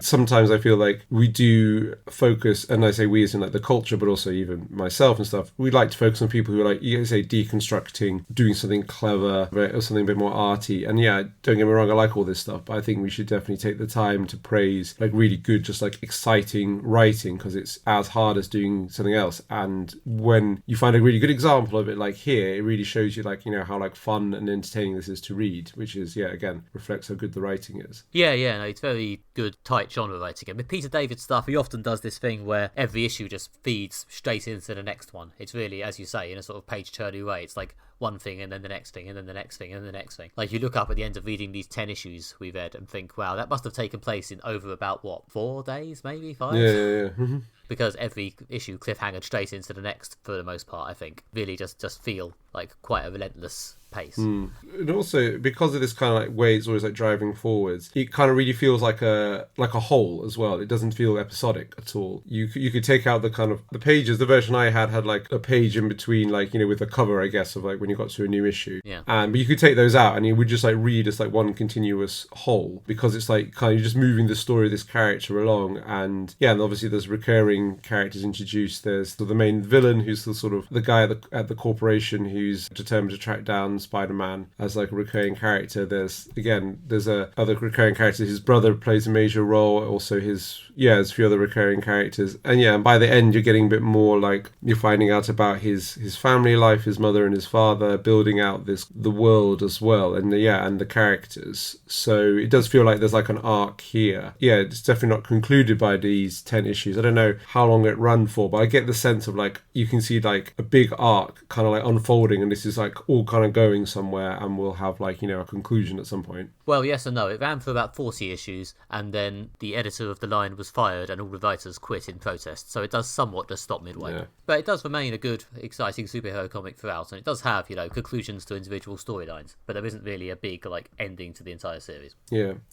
sometimes I feel like we do focus, and I say we as in like the culture, but also even myself and stuff, we like to focus on people who are like, say, deconstructing, doing something clever or something a bit more arty. And don't get me wrong, I like all this stuff, but I think we should definitely take the time to praise like really good, just like exciting writing, because it's as hard as doing something else. And when you find a really good example of it, like here, it really shows you like, how like fun and entertaining this is to read, which is, again, reflects how good the writing is. No, it's very good, tight genre writing. And with Peter David stuff, he often does this thing where every issue just feeds straight into the next one. It's really, as you say, in a sort of page turny way. It's like one thing and then the next thing and then the next thing and the next thing. Like you look up at the end of reading these 10 issues we read and think, wow, that must have taken place in over about 4 days, maybe 5? Yeah. Mm-hmm. Because every issue cliffhangered straight into the next for the most part, I think. Really just feel like quite a relentless pace. And also, because of this kind of like way it's always like driving forwards, it kind of really feels like a whole as well. It doesn't feel episodic at all. You could take out the kind of the pages. The version I had like a page in between, like, with a cover, I guess, of like when you got to a new issue. Yeah. But you could take those out and you would just like read as like one continuous whole, because it's like kind of you're just moving the story of this character along. And obviously there's recurring characters introduced. There's the main villain, who's the sort of the guy at the corporation who's determined to track down Spider-Man as like a recurring character. There's other recurring characters. His brother plays a major role. Also there's a few other recurring characters. And by the end you're getting a bit more like you're finding out about his family life, his mother and his father, building out the world as well, and the characters. So it does feel like there's like an arc here. It's definitely not concluded by these 10 issues. I don't know how long it run for, but I get the sense of like you can see like a big arc kind of like unfolding, and this is like all kind of going somewhere, and we'll have like a conclusion at some point. Well, yes and no. It ran for about 40 issues, and then the editor of the line was fired and all the writers quit in protest, so it does somewhat just stop midway. But it does remain a good, exciting superhero comic throughout, and it does have conclusions to individual storylines, but there isn't really a big like ending to the entire series.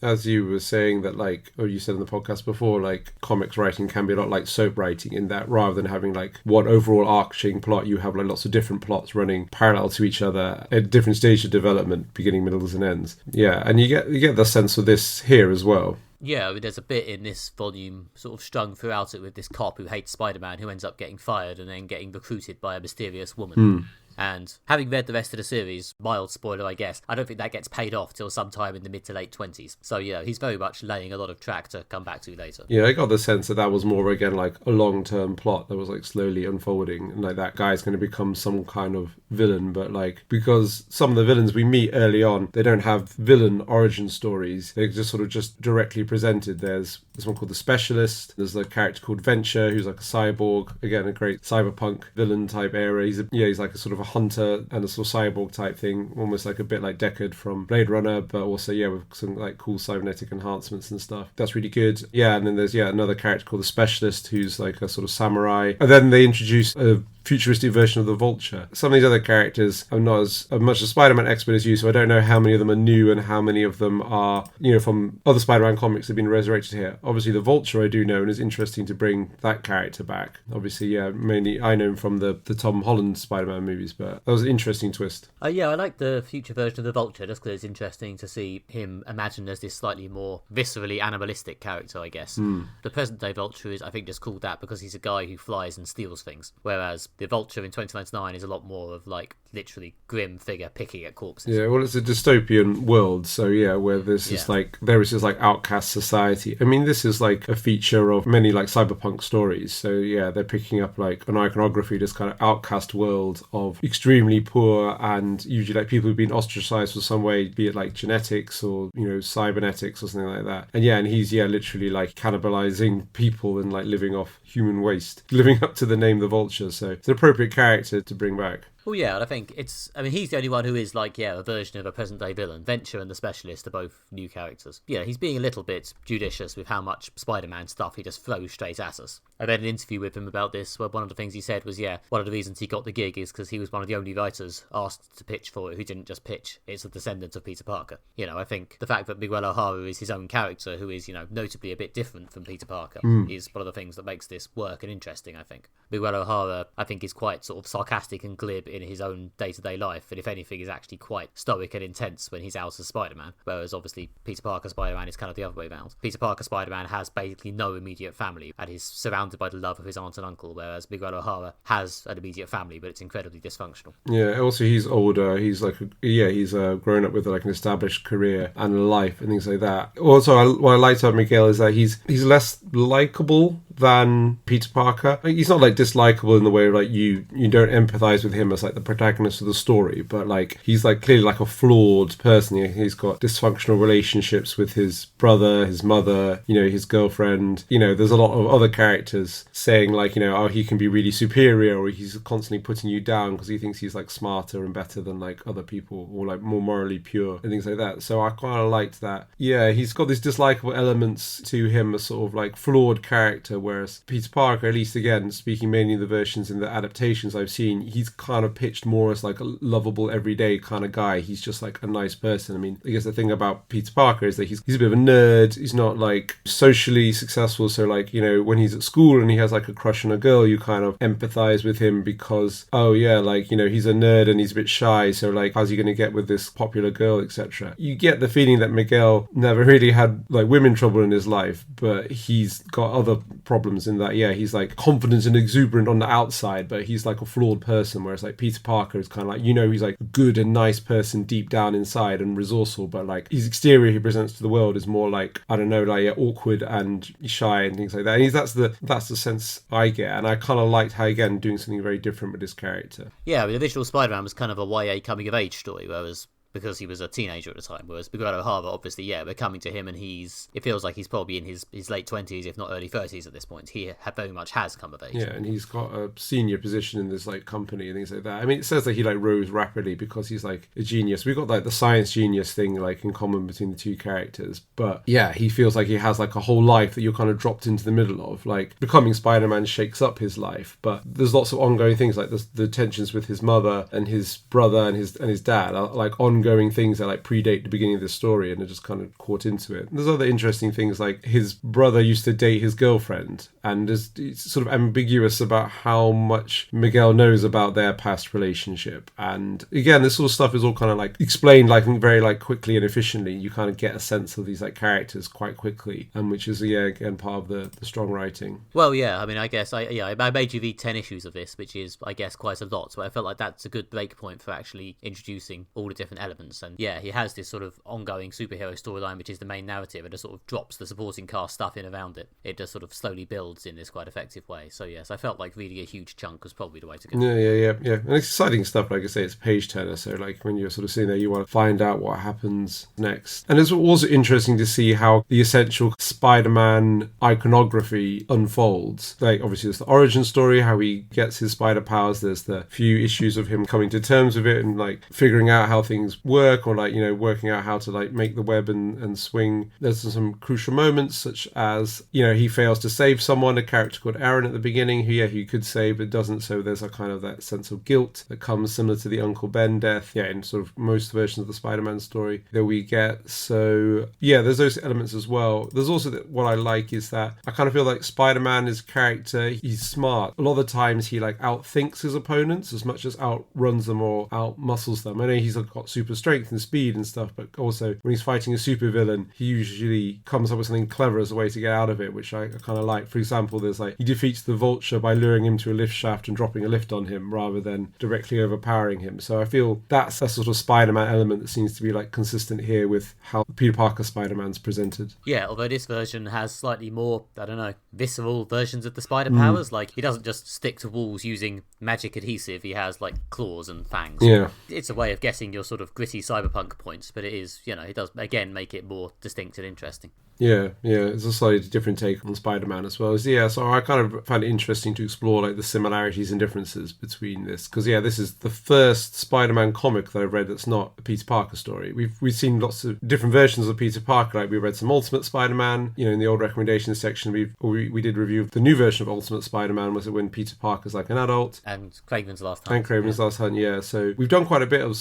As you were saying that, like, or you said in the podcast before, like comics writing can be a lot like soap writing, in that rather than having like one overall arching plot, you have like lots of different plots running parallel to each other at different stages of development, beginning, middles and ends. And you get the sense of this here as well. There's a bit in this volume sort of strung throughout it with this cop who hates Spider-Man, who ends up getting fired and then getting recruited by a mysterious woman. And having read the rest of the series, mild spoiler I guess, I don't think that gets paid off till sometime in the mid to late 20s. So yeah, he's very much laying a lot of track to come back to later. Yeah, I got the sense that was more, again, like a long-term plot that was like slowly unfolding, and like that guy's going to become some kind of villain. But like, because some of the villains we meet early on, they don't have villain origin stories, they're just sort of just directly presented. There's this one called the Specialist, there's a character called Venture who's like a cyborg, again a great cyberpunk villain type era. He's like a sort of a hunter and a sort of cyborg type thing, almost like a bit like Deckard from Blade Runner, but also with some like cool cybernetic enhancements and stuff. That's really good. And then there's another character called the Specialist who's like a sort of samurai, and then they introduce a futuristic version of the Vulture. Some of these other characters, I'm not as much a Spider-Man expert as you, so I don't know how many of them are new and how many of them are, from other Spider-Man comics that have been resurrected here. Obviously the Vulture I do know, and it's interesting to bring that character back. Obviously, mainly I know him from the Tom Holland Spider-Man movies, but that was an interesting twist. I like the future version of the Vulture just because it's interesting to see him imagined as this slightly more viscerally animalistic character, I guess. The present day Vulture is, I think, just called that because he's a guy who flies and steals things, whereas the Vulture in 2099 is a lot more of like literally grim figure picking at corpses. Yeah, well, it's a dystopian world, so where this is like, there is this like outcast society. I mean, this is like a feature of many like cyberpunk stories, so they're picking up like an iconography, this kind of outcast world of extremely poor and usually like people who've been ostracized for some way, be it like genetics or cybernetics or something like that. And he's literally like cannibalizing people and like living off human waste, living up to the name the Vulture. So it's an appropriate character to bring back. Well, yeah, and I think he's the only one who is like, a version of a present-day villain. Venture and the Specialist are both new characters. Yeah, he's being a little bit judicious with how much Spider-Man stuff he just throws straight at us. I read an interview with him about this, where one of the things he said was, one of the reasons he got the gig is because he was one of the only writers asked to pitch for it who didn't just pitch. It's a descendant of Peter Parker. I think the fact that Miguel O'Hara is his own character, who is, notably a bit different from Peter Parker, is one of the things that makes this work and interesting, I think. Miguel O'Hara, I think, is quite sort of sarcastic and glib in his own day-to-day life, and if anything is actually quite stoic and intense when he's out as Spider-Man, whereas obviously Peter Parker Spider-Man is kind of the other way around. Peter Parker Spider-Man has basically no immediate family and is surrounded by the love of his aunt and uncle, whereas Miguel O'Hara has an immediate family, but it's incredibly dysfunctional. Also he's older, he's like he's grown up with like an established career and a life and things like that. Also, what I liked about Miguel is that he's less likable than Peter Parker. He's not like dislikable in the way like you don't empathize with him as like the protagonist of the story, but like he's like clearly like a flawed person. He's got dysfunctional relationships with his brother, his mother, his girlfriend. There's a lot of other characters saying like, he can be really superior, or he's constantly putting you down because he thinks he's like smarter and better than like other people, or like more morally pure and things like that. So I kind of liked that. He's got these dislikable elements to him, a sort of like flawed character, whereas Peter Parker, at least again, speaking mainly of the versions and the adaptations I've seen, he's kind of pitched more as like a lovable, everyday kind of guy. He's just like a nice person. I mean, I guess the thing about Peter Parker is that he's a bit of a nerd. He's not like socially successful. So like, when he's at school and he has like a crush on a girl, you kind of empathize with him because, he's a nerd and he's a bit shy. So like, how's he going to get with this popular girl, etc. You get the feeling that Miguel never really had like women trouble in his life, but he's got other problems in that, he's like confident and exuberant on the outside, but he's like a flawed person, whereas like Peter Parker is kind of like, he's like a good and nice person deep down inside and resourceful, but like his exterior he presents to the world is more like, I don't know, like awkward and shy and things like that. And that's the sense I get, and I kind of liked how, again, doing something very different with this character. The original Spider-Man was kind of a YA coming of age story, whereas because he was a teenager at the time, whereas Miguel O'Hara, obviously, we're coming to him and it feels like he's probably in his late 20s, if not early 30s at this point. He very much has come of age. And he's got a senior position in this like company and things like that. I mean, it says that he like rose rapidly because he's like a genius. We've got like the science genius thing like in common between the two characters, but he feels like he has like a whole life that you're kind of dropped into the middle of. Like becoming Spider-Man shakes up his life, but there's lots of ongoing things like the tensions with his mother and his brother and his dad are like ongoing ongoing things that like predate the beginning of the story and are just kind of caught into it. And there's other interesting things like his brother used to date his girlfriend, and it's sort of ambiguous about how much Miguel knows about their past relationship. And again, this sort of stuff is all kind of like explained like very like quickly and efficiently. You kind of get a sense of these like characters quite quickly, and which is again part of the strong writing. Well, yeah, I mean, I guess I made you read 10 issues of this, which is, I guess, quite a lot. So I felt like that's a good break point for actually introducing all the different elements. And yeah, he has this sort of ongoing superhero storyline, which is the main narrative, and just sort of drops the supporting cast stuff in around it. It just sort of slowly builds in this quite effective way. So yes, I felt like reading a huge chunk was probably the way to go. Yeah. And it's exciting stuff. Like I say, it's a page turner. So like when you're sort of sitting there, you want to find out what happens next. And it's also interesting to see how the essential Spider-Man iconography unfolds. Like obviously there's the origin story, how he gets his spider powers. There's the few issues of him coming to terms with it and like figuring out how things work, or like, you know, working out how to like make the web and swing. There's some crucial moments such as, you know, he fails to save someone, a character called Aaron at the beginning, who he could save but doesn't. So there's a kind of that sense of guilt that comes similar to the Uncle Ben death, in sort of most versions of the Spider-Man story that we get. So yeah, there's those elements as well. There's also what I like is that I kind of feel like Spider-Man is a character, he's smart. A lot of the times he like outthinks his opponents as much as outruns them or outmuscles them. I know he's got super strength and speed and stuff, but also when he's fighting a supervillain, he usually comes up with something clever as a way to get out of it, which I kind of like. For example, there's like he defeats the Vulture by luring him to a lift shaft and dropping a lift on him rather than directly overpowering him. So I feel that's a sort of Spider-Man element that seems to be like consistent here with how Peter Parker Spider-Man's presented. Yeah, although this version has slightly more, I don't know, visceral versions of the spider powers. Like he doesn't just stick to walls using magic adhesive, he has like claws and fangs. Yeah. It's a way of getting your sort of gritty cyberpunk points, but it is, you know, it does again make it more distinct and interesting. Yeah, it's a slightly different take on Spider-Man as well. So I kind of find it interesting to explore like the similarities and differences between this, because this is the first Spider-Man comic that I've read that's not a Peter Parker story. We've seen lots of different versions of Peter Parker. Like we read some Ultimate Spider-Man, in the old recommendations section. We did review the new version of Ultimate Spider-Man. Was it when Peter Parker's like an adult? And Craven's Last Hunt. Last Hunt, yeah. So we've done quite a bit of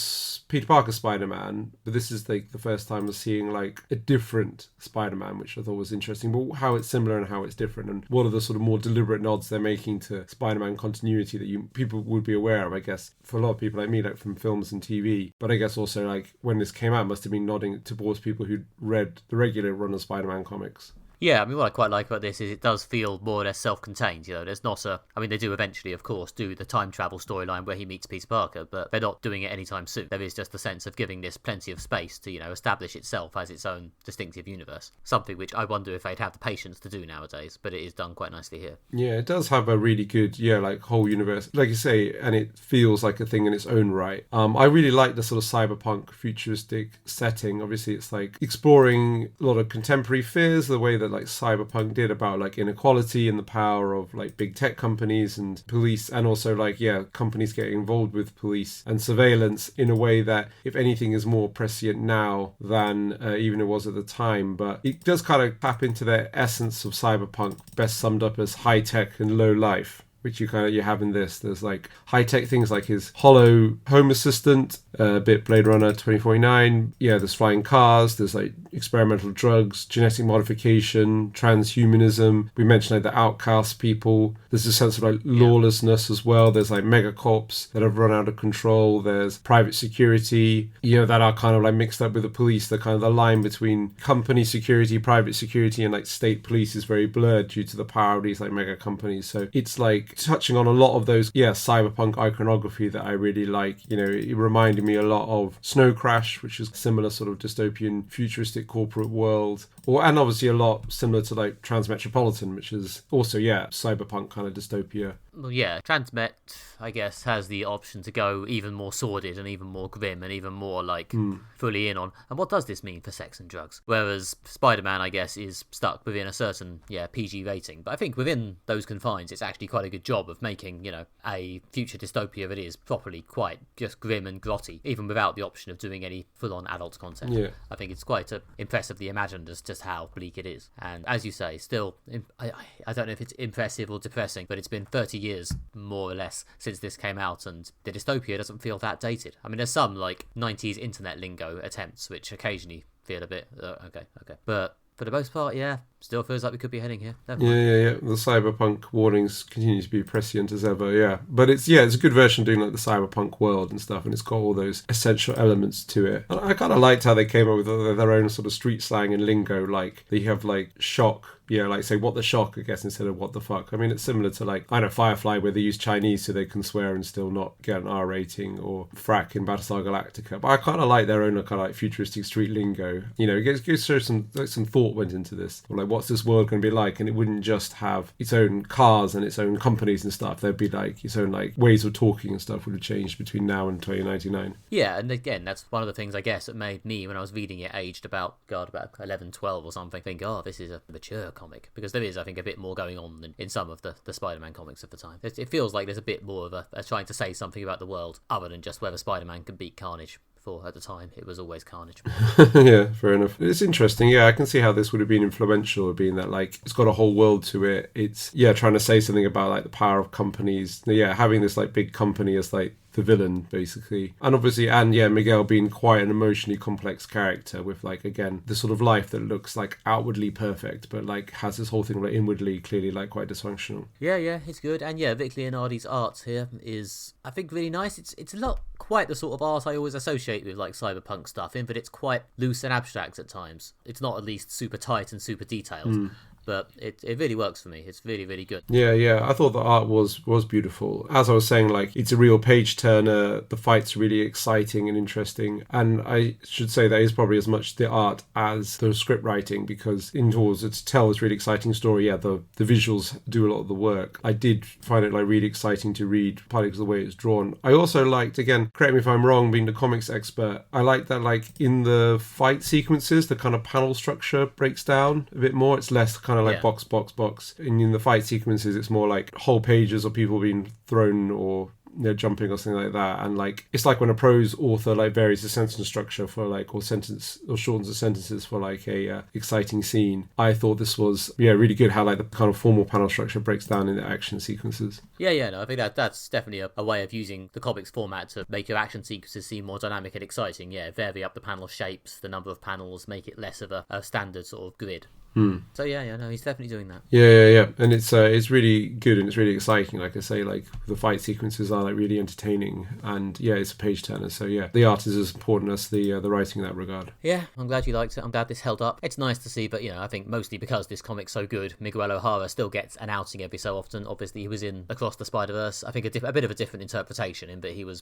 Peter Parker Spider-Man, but this is like the first time we're seeing like a different Spider-Man, which I thought was interesting. But how it's similar and how it's different, and what are the sort of more deliberate nods they're making to Spider-Man continuity that people would be aware of, I guess, for a lot of people like me, like from films and TV. But I guess also like when this came out, must have been nodding towards people who'd read the regular run of Spider-Man comics. Yeah, I mean, what I quite like about this is it does feel more or less self-contained. There's not they do eventually, of course, do the time travel storyline where he meets Peter Parker, but they're not doing it anytime soon. There is just the sense of giving this plenty of space to, establish itself as its own distinctive universe. Something which I wonder if they'd have the patience to do nowadays, but it is done quite nicely here. Yeah, it does have a really good, like whole universe, like you say, and it feels like a thing in its own right. I really like the sort of cyberpunk futuristic setting. Obviously, it's like exploring a lot of contemporary fears, the way that like cyberpunk did about like inequality and the power of like big tech companies and police, and also like companies getting involved with police and surveillance in a way that, if anything, is more prescient now than even it was at the time. But it does kind of tap into the essence of cyberpunk, best summed up as high tech and low life, which you have in this. There's like high-tech things like his hollow home assistant, a bit Blade Runner 2049. There's flying cars, there's like experimental drugs, genetic modification, transhumanism. We mentioned like the outcast people. There's a sense of like lawlessness as well. There's like megacorps that have run out of control. There's private security, that are kind of like mixed up with the police. The kind of the line between company security, private security, and like state police is very blurred due to the power of these like mega companies. So it's like touching on a lot of those cyberpunk iconography that I really like. It reminded me a lot of Snow Crash, which is a similar sort of dystopian futuristic corporate world, and obviously a lot similar to like Transmetropolitan, which is also cyberpunk kind of dystopia. Well, Transmet, I guess, has the option to go even more sordid and even more grim and even more like fully in on, and what does this mean for sex and drugs? Whereas Spider-Man, I guess, is stuck within a certain PG rating. But I think within those confines, it's actually quite a good job of making, a future dystopia that is properly quite just grim and grotty, even without the option of doing any full-on adult content. Yeah. I think it's quite impressively imagined as just how bleak it is. And as you say, still, I don't know if it's impressive or depressing, but it's been 30 years years, more or less, since this came out, and the dystopia doesn't feel that dated. I mean, there's some, like, 90s internet lingo attempts, which occasionally feel a bit, okay. But for the most part, yeah, still feels like we could be heading here. Never mind. Yeah. The cyberpunk warnings continue to be prescient as ever, yeah. But it's a good version doing like the cyberpunk world and stuff, and it's got all those essential elements to it. And I kind of liked how they came up with their own sort of street slang and lingo, like they have like shock. Yeah, like say what the shock, I guess, instead of what the fuck. I mean, it's similar to like, I know, Firefly, where they use Chinese so they can swear and still not get an R rating, or frack in Battlestar Galactica. But I kind of like their own kind of like futuristic street lingo. You know, it goes through some thought went into this. Or like, what's this world going to be like? And it wouldn't just have its own cars and its own companies and stuff. There'd be like its own like ways of talking and stuff would have changed between now and 2099. Yeah, and again, that's one of the things I guess that made me, when I was reading it, aged about 11, 12 or something, think, oh, this is a mature comic, because there is, I think, a bit more going on than in some of the Spider-Man comics of the time. It feels like there's a bit more of a trying to say something about the world other than just whether Spider-Man can beat Carnage. At the time, it was always Carnage. Yeah, fair enough. It's interesting. Yeah, I can see how this would have been influential, being that like it's got a whole world to it. It's trying to say something about like the power of companies. Yeah, having this like big company as like the villain, basically. And obviously, Miguel being quite an emotionally complex character with like, again, the sort of life that looks like outwardly perfect, but like has this whole thing like inwardly clearly like quite dysfunctional. Yeah, it's good. And yeah, Vic Leonardi's art here is, I think, really nice. It's not quite the sort of art I always associate with like cyberpunk stuff in, but it's quite loose and abstract at times. It's not at least super tight and super detailed. But it really works for me. It's really, really good. Yeah. I thought the art was beautiful. As I was saying, like, it's a real page turner. The fight's really exciting and interesting. And I should say that is probably as much the art as the script writing, because in order to tell this really exciting story, the visuals do a lot of the work. I did find it like really exciting to read, partly because of the way it's drawn. I also liked, again, correct me if I'm wrong, being the comics expert, I like that like in the fight sequences, the kind of panel structure breaks down a bit more. It's less kind of like box. And in the fight sequences, it's more like whole pages of people being thrown or jumping or something like that. And like it's like when a prose author like varies the sentence structure for like or shortens the sentences for like a exciting scene. I thought this was really good how like the kind of formal panel structure breaks down in the action sequences. I think that's definitely a way of using the comics format to make your action sequences seem more dynamic and exciting. Vary up the panel shapes, the number of panels, make it less of a standard sort of grid. So he's definitely doing that. Yeah, and it's really good and it's really exciting. Like I say, like the fight sequences are like really entertaining, and it's a page turner. So the art is as important as the writing in that regard. Yeah, I'm glad you liked it. I'm glad this held up. It's nice to see, but I think mostly because this comic's so good, Miguel O'Hara still gets an outing every so often. Obviously, he was in Across the Spider-Verse. I think a bit of a different interpretation in that he was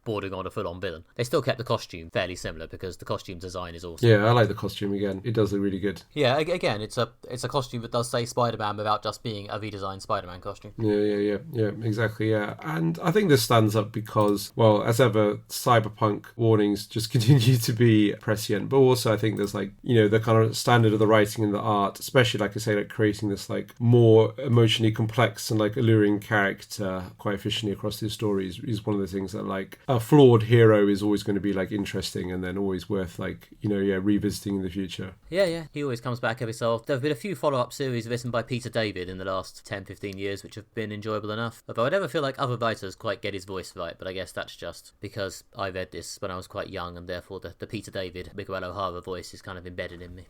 bordering on a full-on villain. They still kept the costume fairly similar because the costume design is awesome. Yeah, I like the costume again. It does look really good. Yeah, again, it's a costume that does say Spider-Man without just being a redesigned Spider-Man costume. Yeah, exactly, yeah. And I think this stands up because, well, as ever, cyberpunk warnings just continue to be prescient, but also I think there's like, the kind of standard of the writing and the art, especially like I say, like creating this like more emotionally complex and like alluring character quite efficiently across these stories is one of the things that like a flawed hero is always going to be like interesting and then always worth like, revisiting in the future. Yeah, he always comes back every so often. There have been a few follow-up series written by Peter David in the last 10-15 years which have been enjoyable enough, although I never feel like other writers quite get his voice right, but I guess that's just because I read this when I was quite young and therefore the Peter David, Miguel O'Hara voice is kind of embedded in me.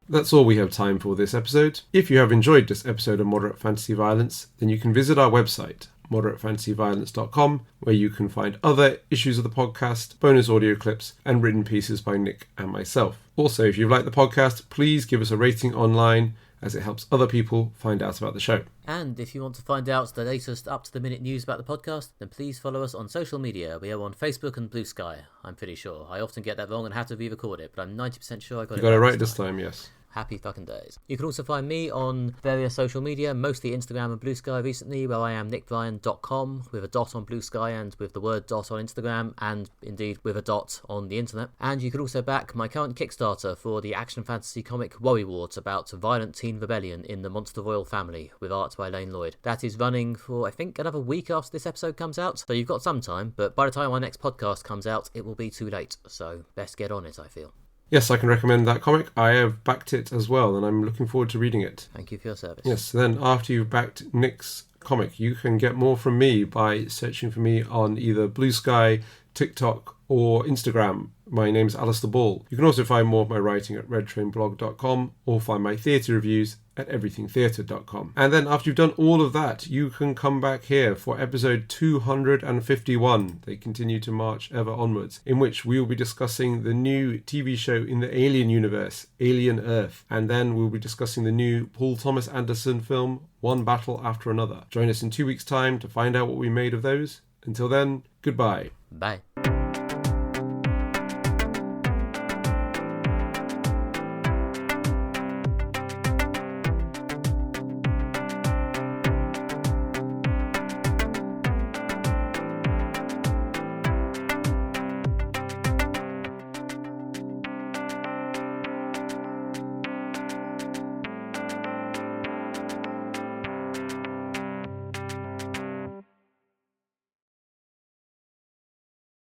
That's all we have time for this episode. If you have enjoyed this episode of Moderate Fantasy Violence, then you can visit our website, moderatefantasyviolence.com, where you can find other issues of the podcast, bonus audio clips, and written pieces by Nick and myself. Also, if you've liked the podcast, please give us a rating online, as it helps other people find out about the show. And if you want to find out the latest up-to-the-minute news about the podcast, then please follow us on social media. We are on Facebook and Blue Sky, I'm pretty sure. I often get that wrong and have to re-record it, but I'm 90% sure I got it right. You got it right this time, yes. Happy fucking days. You can also find me on various social media, mostly Instagram and Blue Sky recently, where I am nickbryan.com, with a dot on Blue Sky and with the word dot on Instagram, and indeed with a dot on the internet. And you can also back my current Kickstarter for the action fantasy comic Worry Wart about a violent teen rebellion in the Monster Royal family, with art by Lane Lloyd. That is running for, I think, another week after this episode comes out, so you've got some time, but by the time our next podcast comes out, it will be too late, so best get on it, I feel. Yes, I can recommend that comic. I have backed it as well, and I'm looking forward to reading it. Thank you for your service. Yes, then after you've backed Nick's comic, you can get more from me by searching for me on either Blue Sky, TikTok, or Instagram. My name's Alastair Ball. You can also find more of my writing at redtrainblog.com or find my theatre reviews at everythingtheatre.com. And then after you've done all of that, you can come back here for episode 251. They continue to march ever onwards, in which we will be discussing the new TV show in the Alien universe, Alien Earth. And then we'll be discussing the new Paul Thomas Anderson film, One Battle After Another. Join us in 2 weeks' time to find out what we made of those. Until then, goodbye. Bye.